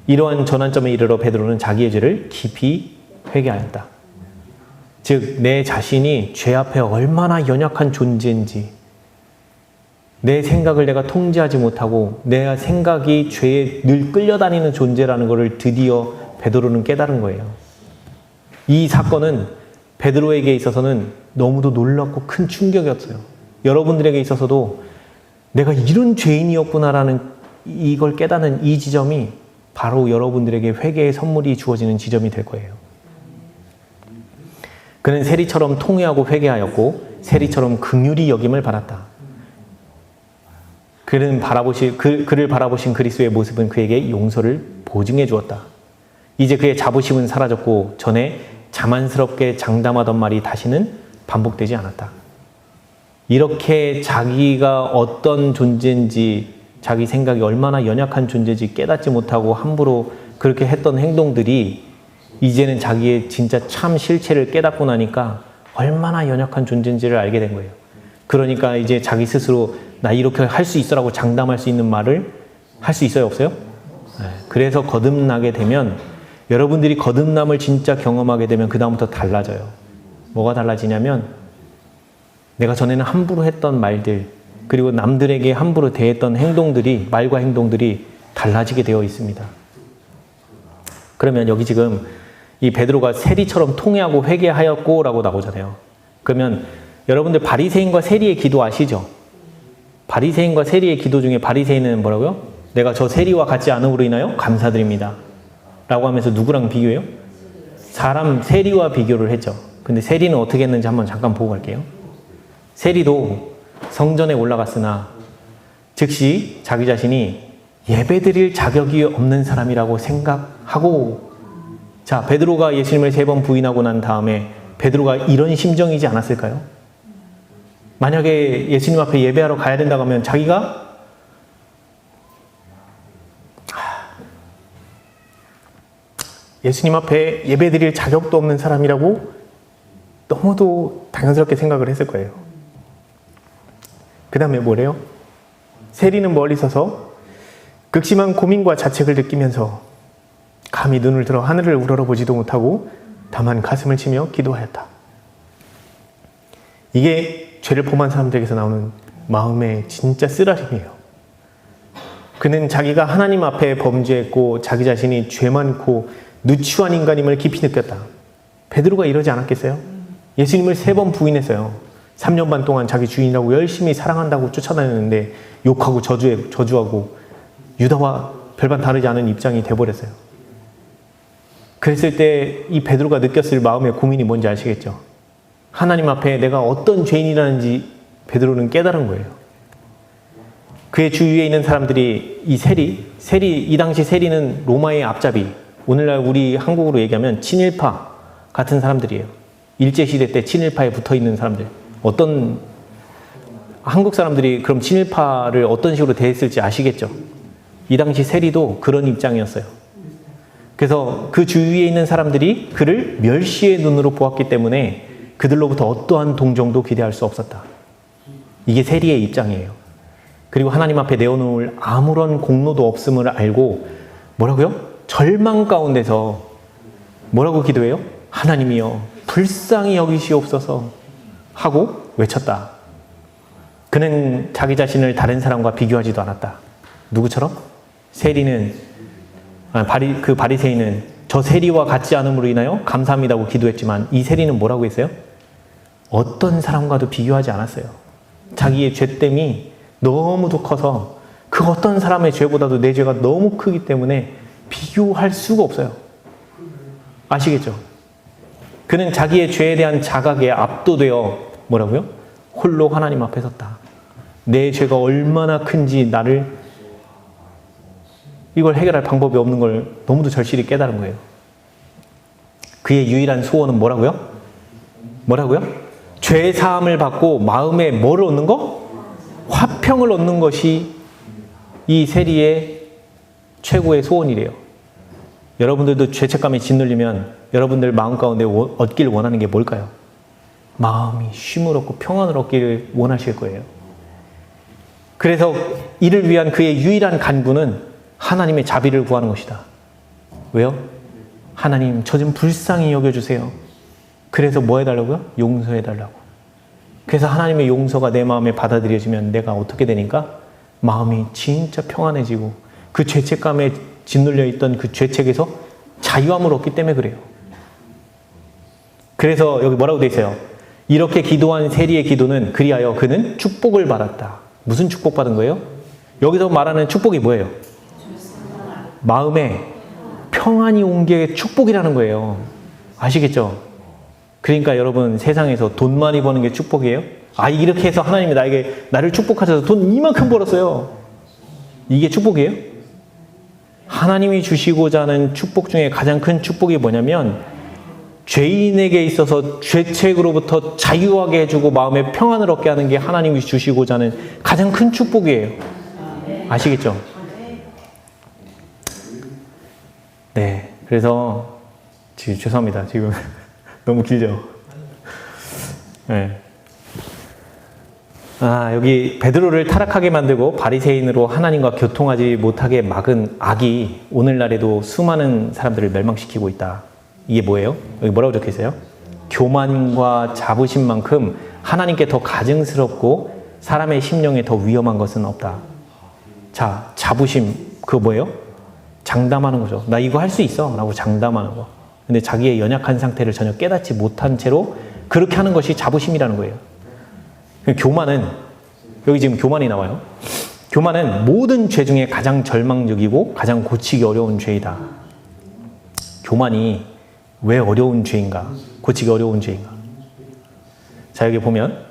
이러한 전환점에 이르러 베드로는 자기의 죄를 깊이 회개하였다. 즉, 내 자신이 죄 앞에 얼마나 연약한 존재인지, 내 생각을 내가 통제하지 못하고 내 생각이 죄에 늘 끌려다니는 존재라는 것을 드디어 베드로는 깨달은 거예요. 이 사건은 베드로에게 있어서는 너무도 놀랍고 큰 충격이었어요. 여러분들에게 있어서도 내가 이런 죄인이었구나라는 이걸 깨닫는 이 지점이 바로 여러분들에게 회개의 선물이 주어지는 지점이 될 거예요. 그는 세리처럼 통회하고 회개하였고 세리처럼 긍휼히 여김을 받았다. 그를 바라보신 그리스도의 모습은 그에게 용서를 보증해 주었다. 이제 그의 자부심은 사라졌고 전에 자만스럽게 장담하던 말이 다시는 반복되지 않았다. 이렇게 자기가 어떤 존재인지, 자기 생각이 얼마나 연약한 존재인지 깨닫지 못하고 함부로 그렇게 했던 행동들이 이제는 자기의 진짜 참 실체를 깨닫고 나니까 얼마나 연약한 존재인지를 알게 된 거예요. 그러니까 이제 자기 스스로 나 이렇게 할 수 있어라고 장담할 수 있는 말을 할 수 있어요, 없어요? 네. 그래서 거듭나게 되면, 여러분들이 거듭남을 진짜 경험하게 되면 그 다음부터 달라져요. 뭐가 달라지냐면 내가 전에는 함부로 했던 말들, 그리고 남들에게 함부로 대했던 행동들이, 말과 행동들이 달라지게 되어 있습니다. 그러면 여기 지금 이 베드로가 세리처럼 통회하고 회개하였고 라고 나오잖아요. 그러면 여러분들 바리새인과 세리의 기도 아시죠? 바리새인과 세리의 기도 중에 바리새인은 뭐라고요? 내가 저 세리와 같지 않음으로 인하여 감사드립니다 라고 하면서 누구랑 비교해요? 사람 세리와 비교를 했죠. 근데 세리는 어떻게 했는지 한번 잠깐 보고 갈게요. 세리도 성전에 올라갔으나 즉시 자기 자신이 예배드릴 자격이 없는 사람이라고 생각하고, 자, 베드로가 예수님을 3번 부인하고 난 다음에 베드로가 이런 심정이지 않았을까요? 만약에 예수님 앞에 예배하러 가야 된다고 하면 자기가 예수님 앞에 예배드릴 자격도 없는 사람이라고 너무도 당연스럽게 생각을 했을 거예요. 그 다음에 뭐래요? 세리는 멀리 서서 극심한 고민과 자책을 느끼면서 감히 눈을 들어 하늘을 우러러보지도 못하고 다만 가슴을 치며 기도하였다. 이게 죄를 범한 사람들에게서 나오는 마음의 진짜 쓰라림이에요. 그는 자기가 하나님 앞에 범죄했고 자기 자신이 죄 많고 누추한 인간임을 깊이 느꼈다. 베드로가 이러지 않았겠어요? 예수님을 3번 부인했어요. 3년 반 동안 자기 주인이라고 열심히 사랑한다고 쫓아다녔는데 욕하고 저주하고 유다와 별반 다르지 않은 입장이 돼버렸어요. 그랬을 때 이 베드로가 느꼈을 마음의 고민이 뭔지 아시겠죠? 하나님 앞에 내가 어떤 죄인이라는지 베드로는 깨달은 거예요. 그의 주위에 있는 사람들이 이 세리, 이 당시 세리는 로마의 앞잡이, 오늘날 우리 한국으로 얘기하면 친일파 같은 사람들이에요. 일제시대 때 친일파에 붙어 있는 사람들. 어떤, 한국 사람들이 그럼 친일파를 어떤 식으로 대했을지 아시겠죠? 이 당시 세리도 그런 입장이었어요. 그래서 그 주위에 있는 사람들이 그를 멸시의 눈으로 보았기 때문에 그들로부터 어떠한 동정도 기대할 수 없었다. 이게 세리의 입장이에요. 그리고 하나님 앞에 내어놓을 아무런 공로도 없음을 알고 뭐라고요? 절망 가운데서 뭐라고 기도해요? 하나님이여 불쌍히 여기시옵소서 하고 외쳤다. 그는 자기 자신을 다른 사람과 비교하지도 않았다. 누구처럼? 그 바리새인은 저 세리와 같지 않음으로 인하여 감사합니다고 기도했지만 이 세리는 뭐라고 했어요? 어떤 사람과도 비교하지 않았어요. 자기의 죄됨이 너무도 커서 그 어떤 사람의 죄보다도 내 죄가 너무 크기 때문에 비교할 수가 없어요. 아시겠죠? 그는 자기의 죄에 대한 자각에 압도되어 뭐라고요? 홀로 하나님 앞에 섰다. 내 죄가 얼마나 큰지 이걸 해결할 방법이 없는 걸 너무도 절실히 깨달은 거예요. 그의 유일한 소원은 뭐라고요? 죄 사함을 받고 마음에 뭐를 얻는 거? 화평을 얻는 것이 이 세리의 최고의 소원이래요. 여러분들도 죄책감에 짓눌리면 여러분들 마음 가운데 얻기를 원하는 게 뭘까요? 마음이 쉼을 얻고 평안을 얻기를 원하실 거예요. 그래서 이를 위한 그의 유일한 간구는 하나님의 자비를 구하는 것이다. 왜요? 하나님, 저 좀 불쌍히 여겨주세요. 그래서 뭐 해달라고요? 용서해달라고. 그래서 하나님의 용서가 내 마음에 받아들여지면 내가 어떻게 되니까? 마음이 진짜 평안해지고 그 죄책감에 짓눌려 있던 그 죄책에서 자유함을 얻기 때문에 그래요. 그래서 여기 뭐라고 돼 있어요? 이렇게 기도한 세리의 기도는 그리하여 그는 축복을 받았다. 무슨 축복 받은 거예요? 여기서 말하는 축복이 뭐예요? 마음에 평안이 온 게 축복이라는 거예요. 아시겠죠? 그러니까 여러분 세상에서 돈 많이 버는 게 축복이에요? 이렇게 해서 하나님이 나를 축복하셔서 돈 이만큼 벌었어요. 이게 축복이에요? 하나님이 주시고자 하는 축복 중에 가장 큰 축복이 뭐냐면 죄인에게 있어서 죄책으로부터 자유하게 해주고 마음에 평안을 얻게 하는 게 하나님이 주시고자 하는 가장 큰 축복이에요. 아시겠죠? 네, 그래서 죄송합니다. 지금 너무 길죠? 네. 여기 베드로를 타락하게 만들고 바리새인으로 하나님과 교통하지 못하게 막은 악이 오늘날에도 수많은 사람들을 멸망시키고 있다. 이게 뭐예요? 여기 뭐라고 적혀 있어요? 교만과 자부심만큼 하나님께 더 가증스럽고 사람의 심령에 더 위험한 것은 없다. 자, 자부심, 그거 뭐예요? 장담하는 거죠. 나 이거 할 수 있어 라고 장담하는 거. 근데 자기의 연약한 상태를 전혀 깨닫지 못한 채로 그렇게 하는 것이 자부심이라는 거예요. 교만은, 여기 지금 교만이 나와요. 교만은 모든 죄 중에 가장 절망적이고 가장 고치기 어려운 죄이다. 교만이 왜 어려운 죄인가? 고치기 어려운 죄인가? 자, 여기 보면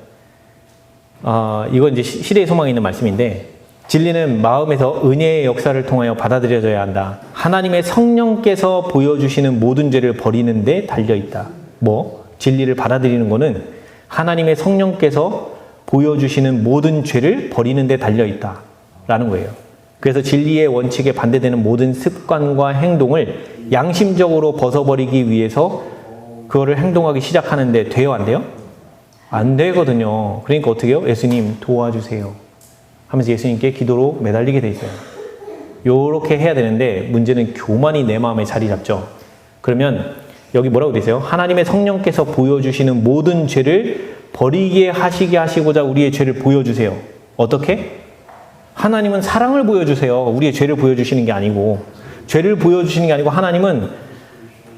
이건 이제 시대의 소망에 있는 말씀인데 진리는 마음에서 은혜의 역사를 통하여 받아들여져야 한다. 하나님의 성령께서 보여주시는 모든 죄를 버리는 데 달려있다. 진리를 받아들이는 거는 하나님의 성령께서 보여주시는 모든 죄를 버리는 데 달려있다. 라는 거예요. 그래서 진리의 원칙에 반대되는 모든 습관과 행동을 양심적으로 벗어버리기 위해서 그거를 행동하기 시작하는데 돼요? 안 돼요? 안 되거든요. 그러니까 어떻게 해요? 예수님 도와주세요 하면서 예수님께 기도로 매달리게 돼 있어요. 요렇게 해야 되는데 문제는 교만이 내 마음에 자리 잡죠. 그러면 여기 뭐라고 되세요? 하나님의 성령께서 보여주시는 모든 죄를 버리게 하시게 하시고자 우리의 죄를 보여주세요. 어떻게? 하나님은 사랑을 보여주세요. 우리의 죄를 보여주시는 게 아니고. 죄를 보여주시는 게 아니고 하나님은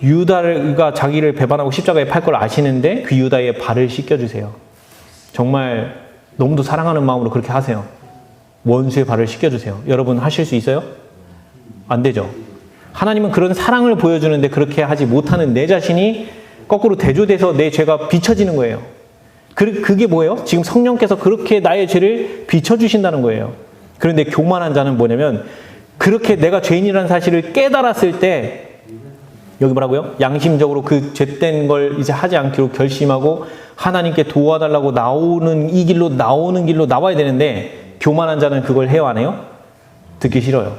유다가 자기를 배반하고 십자가에 팔 걸 아시는데 그 유다의 발을 씻겨주세요. 정말 너무도 사랑하는 마음으로 그렇게 하세요. 원수의 발을 씻겨주세요. 여러분 하실 수 있어요? 안 되죠. 하나님은 그런 사랑을 보여주는데 그렇게 하지 못하는 내 자신이 거꾸로 대조돼서 내 죄가 비춰지는 거예요. 그게 뭐예요? 지금 성령께서 그렇게 나의 죄를 비춰주신다는 거예요. 그런데 교만한 자는 뭐냐면 그렇게 내가 죄인이라는 사실을 깨달았을 때 여기 뭐라고요? 양심적으로 그 죄된 걸 이제 하지 않기로 결심하고 하나님께 도와달라고 나오는 길로 나와야 되는데 교만한 자는 그걸 해요, 안 해요? 듣기 싫어요.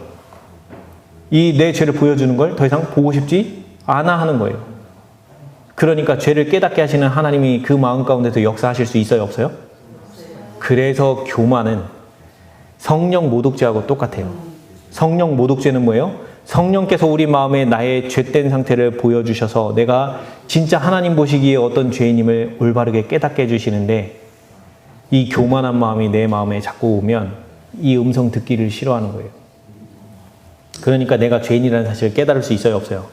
이 내 죄를 보여주는 걸 더 이상 보고 싶지 않아 하는 거예요. 그러니까 죄를 깨닫게 하시는 하나님이 그 마음 가운데서 역사하실 수 있어요, 없어요? 그래서 교만은 성령 모독죄하고 똑같아요. 성령 모독죄는 뭐예요? 성령께서 우리 마음에 나의 죄된 상태를 보여주셔서 내가 진짜 하나님 보시기에 어떤 죄인임을 올바르게 깨닫게 해주시는데 이 교만한 마음이 내 마음에 자꾸 오면 이 음성 듣기를 싫어하는 거예요. 그러니까 내가 죄인이라는 사실을 깨달을 수 있어요, 없어요?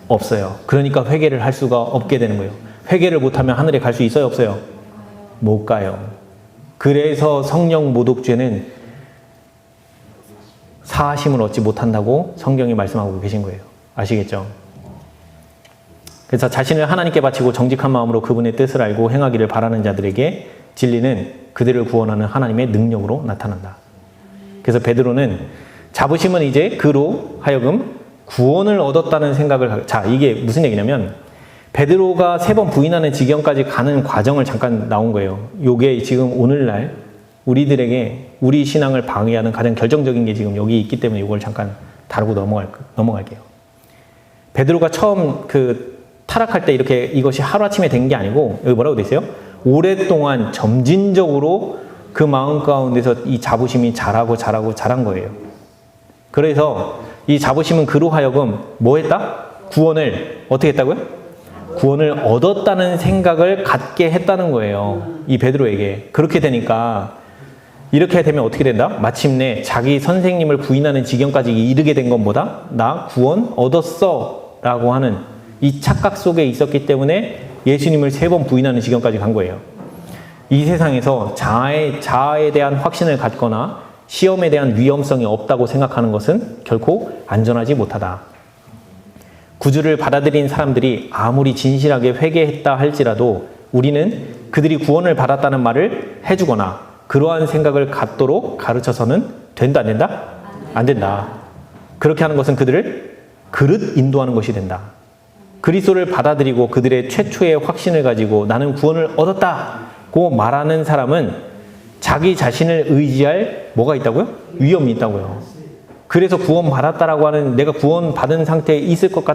없어요. 그러니까 회개를 할 수가 없게 되는 거예요. 회개를 못하면 하늘에 갈 수 있어요, 없어요? 못 가요. 그래서 성령 모독죄는 사하심을 얻지 못한다고 성경이 말씀하고 계신 거예요. 아시겠죠? 그래서 자신을 하나님께 바치고 정직한 마음으로 그분의 뜻을 알고 행하기를 바라는 자들에게 진리는 그들을 구원하는 하나님의 능력으로 나타난다. 그래서 베드로는 자부심은 이제 그로 하여금 구원을 얻었다는 생각을 자, 이게 무슨 얘기냐면 베드로가 3번 부인하는 지경까지 가는 과정을 잠깐 나온 거예요. 요게 지금 오늘날 우리들에게 우리 신앙을 방해하는 가장 결정적인 게 지금 여기 있기 때문에 이걸 잠깐 다루고 넘어갈게요. 베드로가 처음 타락할 때 이렇게 이것이 하루아침에 된 게 아니고 여기 뭐라고 돼 있어요? 오랫동안 점진적으로 그 마음 가운데서 이 자부심이 자란 거예요. 그래서 이 자부심은 그로 하여금 뭐 했다? 구원을 어떻게 했다고요? 구원을 얻었다는 생각을 갖게 했다는 거예요. 이 베드로에게. 그렇게 되니까 이렇게 되면 어떻게 된다? 마침내 자기 선생님을 부인하는 지경까지 이르게 된 건 뭐다? 나 구원 얻었어 라고 하는 이 착각 속에 있었기 때문에 예수님을 3번 부인하는 지경까지 간 거예요. 이 세상에서 자아에 대한 확신을 갖거나 시험에 대한 위험성이 없다고 생각하는 것은 결코 안전하지 못하다. 구주를 받아들인 사람들이 아무리 진실하게 회개했다 할지라도 우리는 그들이 구원을 받았다는 말을 해주거나 그러한 생각을 갖도록 가르쳐서는 된다, 안 된다? 안 된다. 그렇게 하는 것은 그들을 그릇 인도하는 것이 된다. 그리스도를 받아들이고 그들의 최초의 확신을 가지고 나는 구원을 얻었다고 말하는 사람은 자기 자신을 의지할 뭐가 있다고요? 위험이 있다고요. 그래서 구원받았다라고 하는 내가 구원받은 상태에 있을 것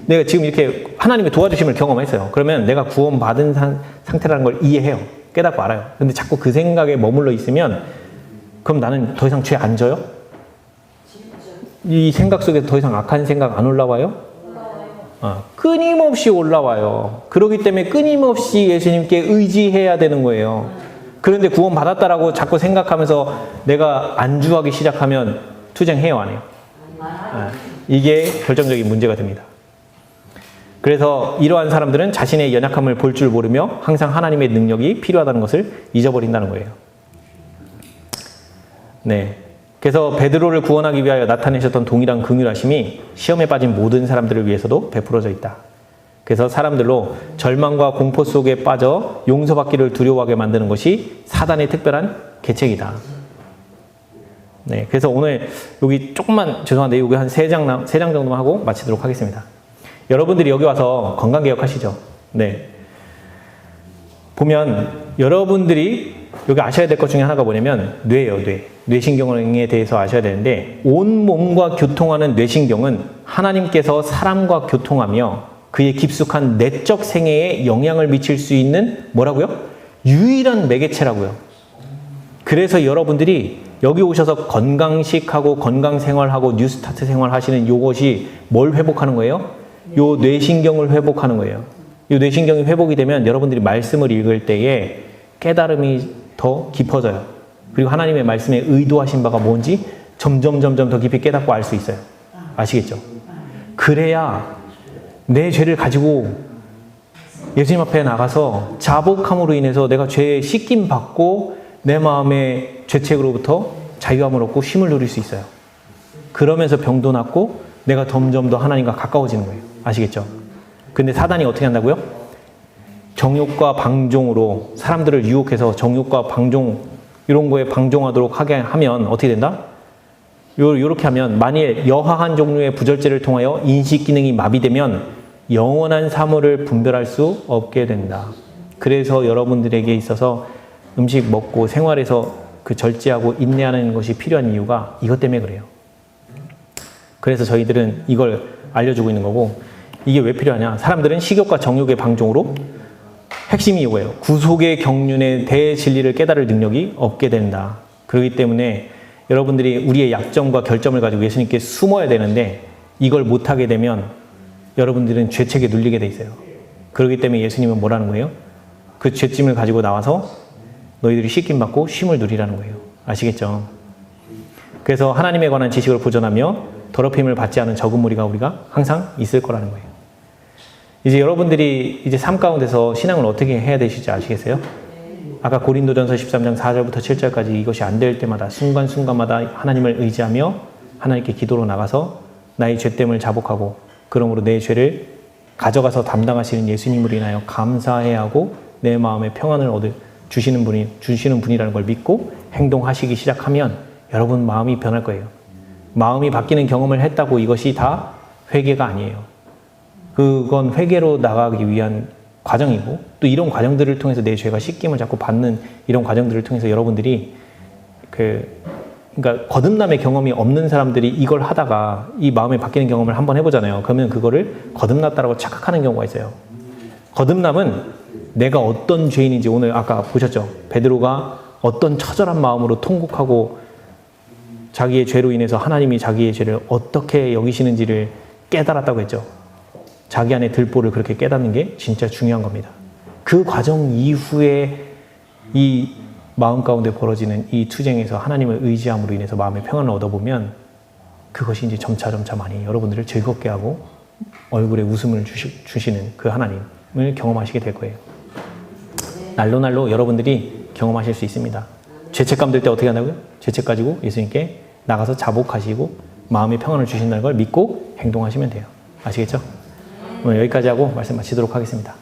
내가 지금 이렇게 하나님의 도와주심을 경험했어요. 그러면 내가 구원받은 상태라는 걸 이해해요. 깨닫고 알아요. 근데 자꾸 그 생각에 머물러 있으면 그럼 나는 더 이상 죄 안 져요? 이 생각 속에서 더 이상 악한 생각 안 올라와요? 끊임없이 올라와요. 그렇기 때문에 끊임없이 예수님께 의지해야 되는 거예요. 그런데 구원받았다라고 자꾸 생각하면서 내가 안주하기 시작하면 투쟁해요, 안 해요? 이게 결정적인 문제가 됩니다. 그래서 이러한 사람들은 자신의 연약함을 볼 줄 모르며 항상 하나님의 능력이 필요하다는 것을 잊어버린다는 거예요. 네. 그래서 베드로를 구원하기 위하여 나타내셨던 동일한 긍휼하심이 시험에 빠진 모든 사람들을 위해서도 베풀어져 있다. 그래서 사람들로 절망과 공포 속에 빠져 용서받기를 두려워하게 만드는 것이 사단의 특별한 계책이다. 네, 그래서 오늘 여기 조금만 죄송한데 여기 한 3장 정도만 하고 마치도록 하겠습니다. 여러분들이 여기 와서 건강개혁 하시죠? 네. 보면 여러분들이 여기 아셔야 될 것 중에 하나가 뭐냐면 뇌예요, 뇌. 뇌신경에 대해서 아셔야 되는데 온 몸과 교통하는 뇌신경은 하나님께서 사람과 교통하며 그의 깊숙한 내적 생애에 영향을 미칠 수 있는 뭐라고요? 유일한 매개체라고요. 그래서 여러분들이 여기 오셔서 건강식하고 건강생활하고 뉴스타트 생활 하시는 이것이 뭘 회복하는 거예요? 요 뇌신경을 회복하는 거예요. 이 뇌신경이 회복이 되면 여러분들이 말씀을 읽을 때에 깨달음이 더 깊어져요. 그리고 하나님의 말씀에 의도하신 바가 뭔지 점점 더 깊이 깨닫고 알 수 있어요. 아시겠죠? 그래야 내 죄를 가지고 예수님 앞에 나가서 자복함으로 인해서 내가 죄의 씻김 받고 내 마음의 죄책으로부터 자유함을 얻고 쉼을 누릴 수 있어요. 그러면서 병도 낫고 내가 점점 더 하나님과 가까워지는 거예요. 아시겠죠? 근데 사단이 어떻게 한다고요? 정욕과 방종으로 사람들을 유혹해서 정욕과 방종 이런 거에 방종하도록 하게 하면 어떻게 된다? 요렇게 하면 만일 여하한 종류의 부절제를 통하여 인식 기능이 마비되면 영원한 사물을 분별할 수 없게 된다. 그래서 여러분들에게 있어서 음식 먹고 생활에서 그 절제하고 인내하는 것이 필요한 이유가 이것 때문에 그래요. 그래서 저희들은 이걸 알려주고 있는 거고, 이게 왜 필요하냐? 사람들은 식욕과 정욕의 방종으로 핵심이 이거예요. 구속의 경륜의 대진리를 깨달을 능력이 없게 된다. 그렇기 때문에 여러분들이 우리의 약점과 결점을 가지고 예수님께 숨어야 되는데 이걸 못하게 되면 여러분들은 죄책에 눌리게 돼 있어요. 그렇기 때문에 예수님은 뭐라는 거예요? 그 죄짐을 가지고 나와서 너희들이 씻김받고 쉼을 누리라는 거예요. 아시겠죠? 그래서 하나님에 관한 지식을 보존하며 더럽힘을 받지 않은 적은 무리가 우리가 항상 있을 거라는 거예요. 이제 여러분들이 이제 삶 가운데서 신앙을 어떻게 해야 되실지 아시겠어요? 아까 고린도전서 13장 4절부터 7절까지 이것이 안 될 때마다 순간순간마다 하나님을 의지하며 하나님께 기도로 나가서 나의 죄됨을 자복하고 그러므로 내 죄를 가져가서 담당하시는 예수님으로 인하여 감사해야 하고 내 마음에 평안을 주시는 분이라는 걸 믿고 행동하시기 시작하면 여러분 마음이 변할 거예요. 마음이 바뀌는 경험을 했다고 이것이 다 회개가 아니에요. 그건 회개로 나가기 위한 과정이고 또 이런 과정들을 통해서 내 죄가 씻김을 자꾸 받는 이런 과정들을 통해서 여러분들이 그러니까 거듭남의 경험이 없는 사람들이 이걸 하다가 이 마음이 바뀌는 경험을 한번 해보잖아요. 그러면 그거를 거듭났다라고 착각하는 경우가 있어요. 거듭남은 내가 어떤 죄인인지 오늘 아까 보셨죠? 베드로가 어떤 처절한 마음으로 통곡하고 자기의 죄로 인해서 하나님이 자기의 죄를 어떻게 여기시는지를 깨달았다고 했죠. 자기 안에 들보를 그렇게 깨닫는 게 진짜 중요한 겁니다. 그 과정 이후에 이 마음 가운데 벌어지는 이 투쟁에서 하나님을 의지함으로 인해서 마음의 평안을 얻어보면 그것이 이제 점차 많이 여러분들을 즐겁게 하고 얼굴에 웃음을 주시는 그 하나님을 경험하시게 될 거예요. 날로 여러분들이 경험하실 수 있습니다. 죄책감 들 때 어떻게 한다고요? 죄책 가지고 예수님께 나가서 자복하시고 마음의 평안을 주신다는 걸 믿고 행동하시면 돼요. 아시겠죠? 오늘 여기까지 하고 말씀 마치도록 하겠습니다.